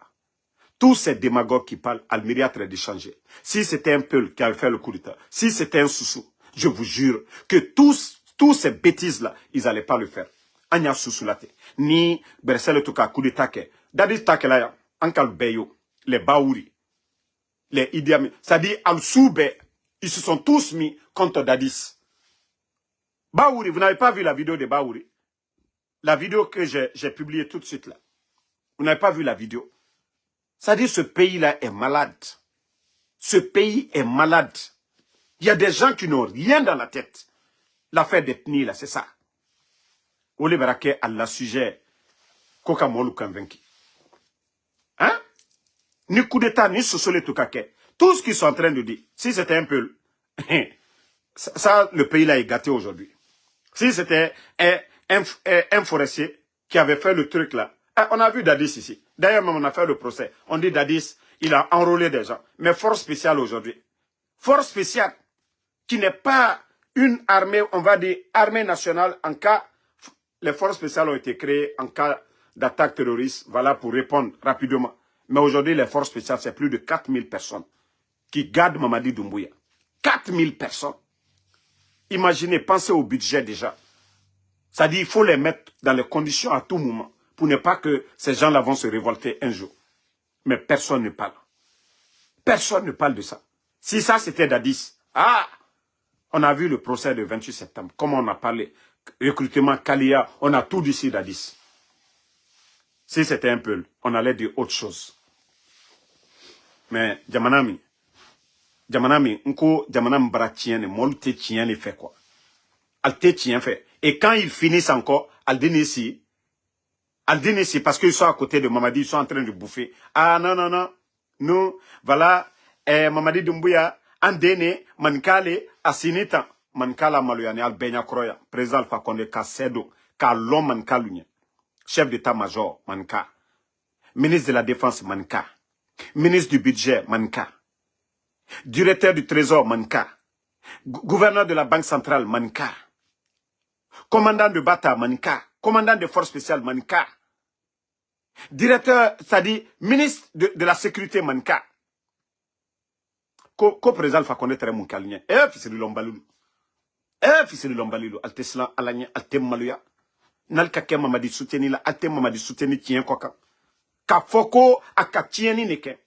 S1: tous ces démagogues qui parlent, Almeria serait d'échanger. Si c'était un Peul qui avait fait le coup d'état, si c'était un Soussou, je vous jure que tous ces bêtises-là, ils n'allaient pas le faire. Anya Soussou late, ni Bersel Touka coup d'état que, Dadis Takelaya, Ankal Beyo, les Baouri, les Idi Amin, c'est-à-dire Al-Soube, ils se sont tous mis contre Dadis. Baouri, vous n'avez pas vu la vidéo de Baouri? La vidéo que j'ai publiée tout de suite là. Vous n'avez pas vu la vidéo? C'est-à-dire ce pays-là est malade. Ce pays est malade. Il y a des gens qui n'ont rien dans la tête. L'affaire d'ethnie là, c'est ça. Ole Barake à la sujet Koka Molu convaincu. Hein? Ni coup d'état, ni Sosole Tukake. Tout ce qu'ils sont en train de dire, si c'était un peu... ça, le pays-là est gâté aujourd'hui. Si c'était un forestier qui avait fait le truc là, on a vu Dadis ici. D'ailleurs, même on a fait le procès. On dit Dadis, il a enrôlé des gens. Mais force spéciale aujourd'hui. Force spéciale qui n'est pas une armée, on va dire armée nationale en cas... Les forces spéciales ont été créées en cas d'attaque terroriste, voilà, pour répondre rapidement. Mais aujourd'hui, les forces spéciales, c'est plus de 4000 personnes qui gardent Mamadi Doumbouya. 4000 personnes. Imaginez, pensez au budget déjà. Ça dit, il faut les mettre dans les conditions à tout moment pour ne pas que ces gens-là vont se révolter un jour. Mais personne ne parle. Personne ne parle de ça. Si ça, c'était Dadis, on a vu le procès du 28 septembre, comment on a parlé. Recrutement, Kalia, on a tout dit sur Dadis. Si c'était un peu, on allait dire autre chose. Mais, Djamanami, nko Djamanami bara tienne, molte tienne fait quoi? Alte tienne fait. Et quand ils finissent encore, al ici, parce qu'ils sont à côté de Mamadi, ils sont en train de bouffer. Ah non, non, non. Nous, voilà, Mamadi Doumbouya, Andene, Mankale, Asinita. Mankala Maluyane, Albenia Kroya, président Alpha Condé, Kassedo, Kalom Mankalunya, chef d'état-major, Manka, ministre de la Défense, Manka, ministre du budget, Manka, directeur du trésor, Manka, gouverneur de la Banque centrale, Manka, commandant de Bata, Manka, commandant des forces spéciales, Manka, directeur, c'est-à-dire ministre de la sécurité, Manka, président Alpha Condé, très Mankalunya, fils de Lombalou. Fils de Lombalilo, Alteslan, Alanya, Altem Maluya. Nalkake Mamadi souteni la, Altem Mamadi souteni tien koka. Ka foko, a ka tieni neke.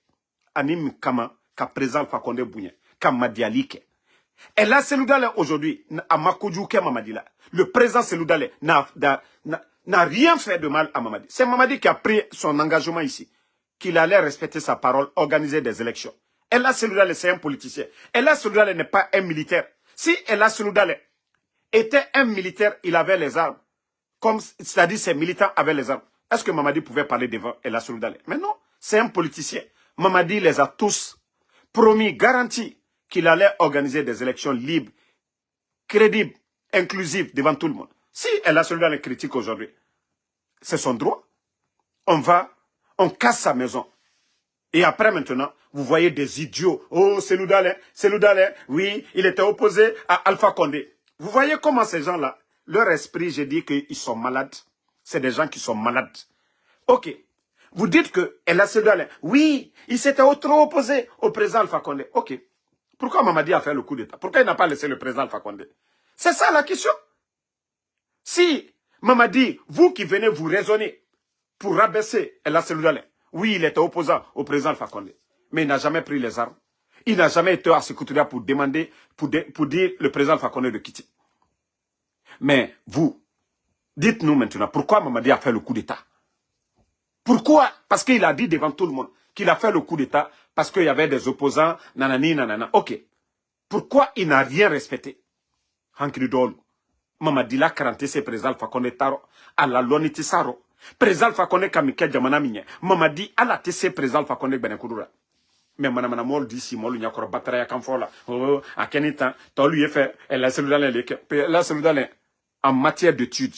S1: Anim kama, ka présent Fakonde Bounye, ka Madialike. Et là, Seloudale aujourd'hui, à Makoujuke Mamadila, le président Seloudale n'a rien fait de mal à Mamadi. C'est Mamadi qui a pris son engagement ici, qu'il allait respecter sa parole, organiser des élections. Et là, Seloudale, c'est un politicien. Et là, Seloudale n'est pas un militaire. Si Ella Seloudale était un militaire, il avait les armes. Comme, c'est-à-dire ses militants avaient les armes. Est-ce que Mamadi pouvait parler devant Ella Seloudale? Mais non, c'est un politicien. Mamadi les a tous promis, garanti qu'il allait organiser des élections libres, crédibles, inclusives devant tout le monde. Si Ella Seloudale critique aujourd'hui, c'est son droit. On casse sa maison. Et après maintenant, vous voyez des idiots. Oh, Seloudale, oui, il était opposé à Alpha Condé. Vous voyez comment ces gens-là, leur esprit, j'ai dit qu'ils sont malades. C'est des gens qui sont malades. Ok. Vous dites que Ella Seloudale, oui, il s'était trop opposé au président Alpha Condé. Ok. Pourquoi Mamadi a fait le coup d'État? Pourquoi il n'a pas laissé le président Alpha Condé? C'est ça la question. Si Mamadi, vous qui venez vous raisonner pour rabaisser Ella Seloudale, oui, il était opposant au président Alpha Condé, mais il n'a jamais pris les armes. Il n'a jamais été à Sécouturia pour demander, pour dire le président Alpha Condé de quitter. Mais vous, dites-nous maintenant, pourquoi Mamadi a fait le coup d'État? Pourquoi? Parce qu'il a dit devant tout le monde qu'il a fait le coup d'État parce qu'il y avait des opposants, nanani, nanana. Ok. Pourquoi il n'a rien respecté? Hankridol. Mamadi l'a cranté ses président Alpha Condé Taro, à la lonité Saro. Président Alpha Condé Kamike Djamana Minye. Mamadi à la TC président Alpha Condé Benekoudura. Mais madame Mol dit si Mol Nyakor Bataya Kamfola. Oh, à quel temps, t'as lui fait, elle a celui en matière d'études,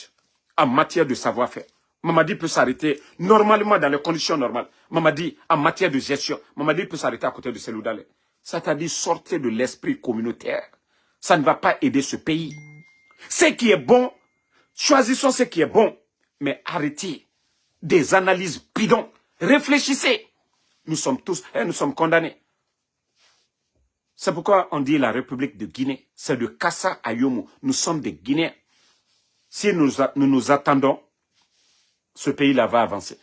S1: en matière de savoir-faire. Mamadi peut s'arrêter normalement dans les conditions normales. Mamadi, en matière de gestion, Mamadi peut s'arrêter à côté de Seloudale. C'est-à-dire sortez de l'esprit communautaire. Ça ne va pas aider ce pays. Ce qui est bon, choisissons ce qui est bon. Mais arrêtez des analyses bidons. Réfléchissez. Nous sommes tous, nous sommes condamnés. C'est pourquoi on dit la République de Guinée. C'est de Kassa à Yomo. Nous sommes des Guinéens. Si nous attendons, ce pays-là va avancer.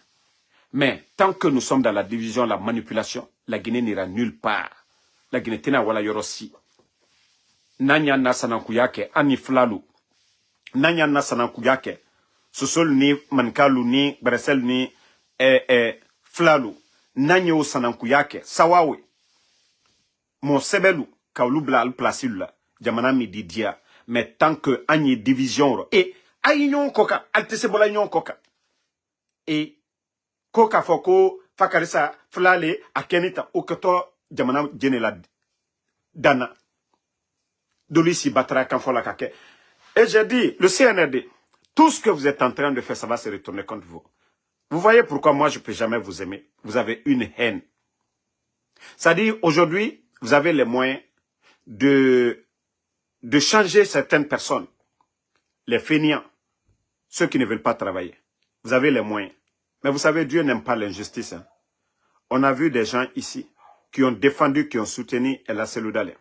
S1: Mais tant que nous sommes dans la division, la manipulation, la Guinée n'ira nulle part. La Guinée tena wala yorosi. Nanya na sanankuyake, ani flalu. Nanya na sanankuyake. Sosol ni mankalu ni bresel ni flalu. Nanyo sanankuyake, sawawe. Mon sebelu, kaulu bla al plasil jamana mi didia. Mais tant que anye division, et aïnyon koka, altese bola nyon koka. Et koka foko, fakarisa, flale, akenita, oketo, jamana djenela dana. Dolisi batra kanfola kake. Et j'ai dit, le CNRD, tout ce que vous êtes en train de faire, ça va se retourner contre vous. Vous voyez pourquoi moi je ne peux jamais vous aimer. Vous avez une haine. C'est-à-dire, aujourd'hui, vous avez les moyens de changer certaines personnes. Les fainéants, ceux qui ne veulent pas travailler. Vous avez les moyens. Mais vous savez, Dieu n'aime pas l'injustice. Hein. On a vu des gens ici qui ont défendu, qui ont soutenu Ella Seloudalé.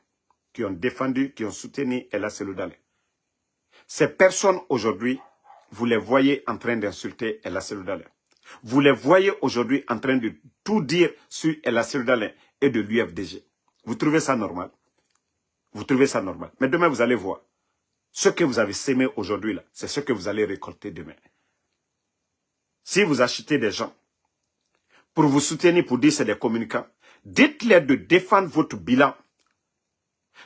S1: Qui ont défendu, qui ont soutenu Ella Seloudalé. Ces personnes aujourd'hui, vous les voyez en train d'insulter Ella Seloudalé. Vous les voyez aujourd'hui en train de tout dire sur Ella Seloudalé et de l'UFDG. Vous trouvez ça normal? Vous trouvez ça normal? Mais demain, vous allez voir. Ce que vous avez sémé aujourd'hui, c'est ce que vous allez récolter demain. Si vous achetez des gens pour vous soutenir, pour dire que c'est des communicants, dites-les de défendre votre bilan.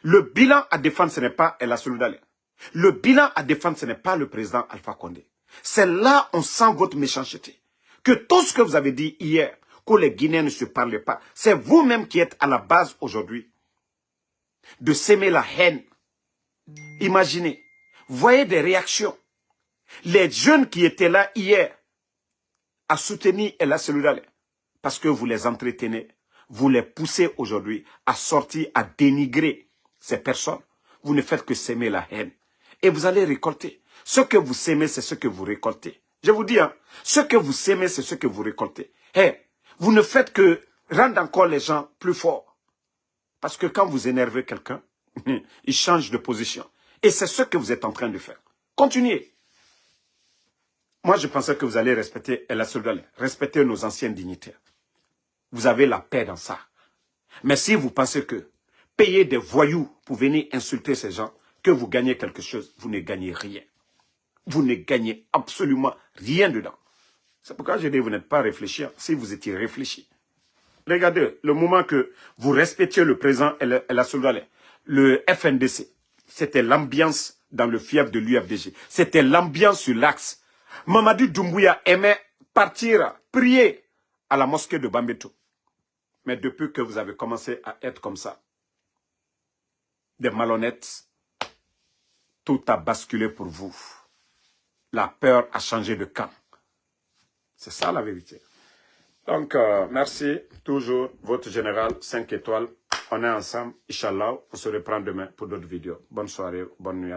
S1: Le bilan à défendre, ce n'est pas Ella Seloudalé. Le bilan à défendre, ce n'est pas le président Alpha Condé. C'est là on sent votre méchanceté. Que tout ce que vous avez dit hier, que les Guinéens ne se parlent pas, c'est vous-même qui êtes à la base aujourd'hui de s'aimer la haine. Imaginez, voyez des réactions. Les jeunes qui étaient là hier à soutenir Ella Seloudalé, parce que vous les entretenez, vous les poussez aujourd'hui à sortir, à dénigrer ces personnes. Vous ne faites que s'aimer la haine. Et vous allez récolter. Ce que vous s'aimez, c'est ce que vous récoltez. Je vous dis, hein, ce que vous s'aimez, c'est ce que vous récoltez. Hey, vous ne faites que rendre encore les gens plus forts. Parce que quand vous énervez quelqu'un, il change de position. Et c'est ce que vous êtes en train de faire. Continuez. Moi, je pensais que vous allez respecter Ella Seloudalé, respecter nos anciens dignitaires. Vous avez la paix dans ça. Mais si vous pensez que payer des voyous pour venir insulter ces gens, que vous gagnez quelque chose, vous ne gagnez rien. Vous ne gagnez absolument rien dedans. C'est pourquoi je dis vous n'êtes pas réfléchi. Si vous étiez réfléchi. Regardez, le moment que vous respectiez le président Ella Seloudalé, le FNDC, c'était l'ambiance dans le fief de l'UFDG. C'était l'ambiance sur l'axe. Mamadou Doumbouya aimait partir, prier à la mosquée de Bambeto. Mais depuis que vous avez commencé à être comme ça, des malhonnêtes, tout a basculé pour vous. La peur a changé de camp. C'est ça la vérité. Donc, merci. Toujours votre général 5 étoiles. On est ensemble. Inch'Allah, on se reprend demain pour d'autres vidéos. Bonne soirée, bonne nuit.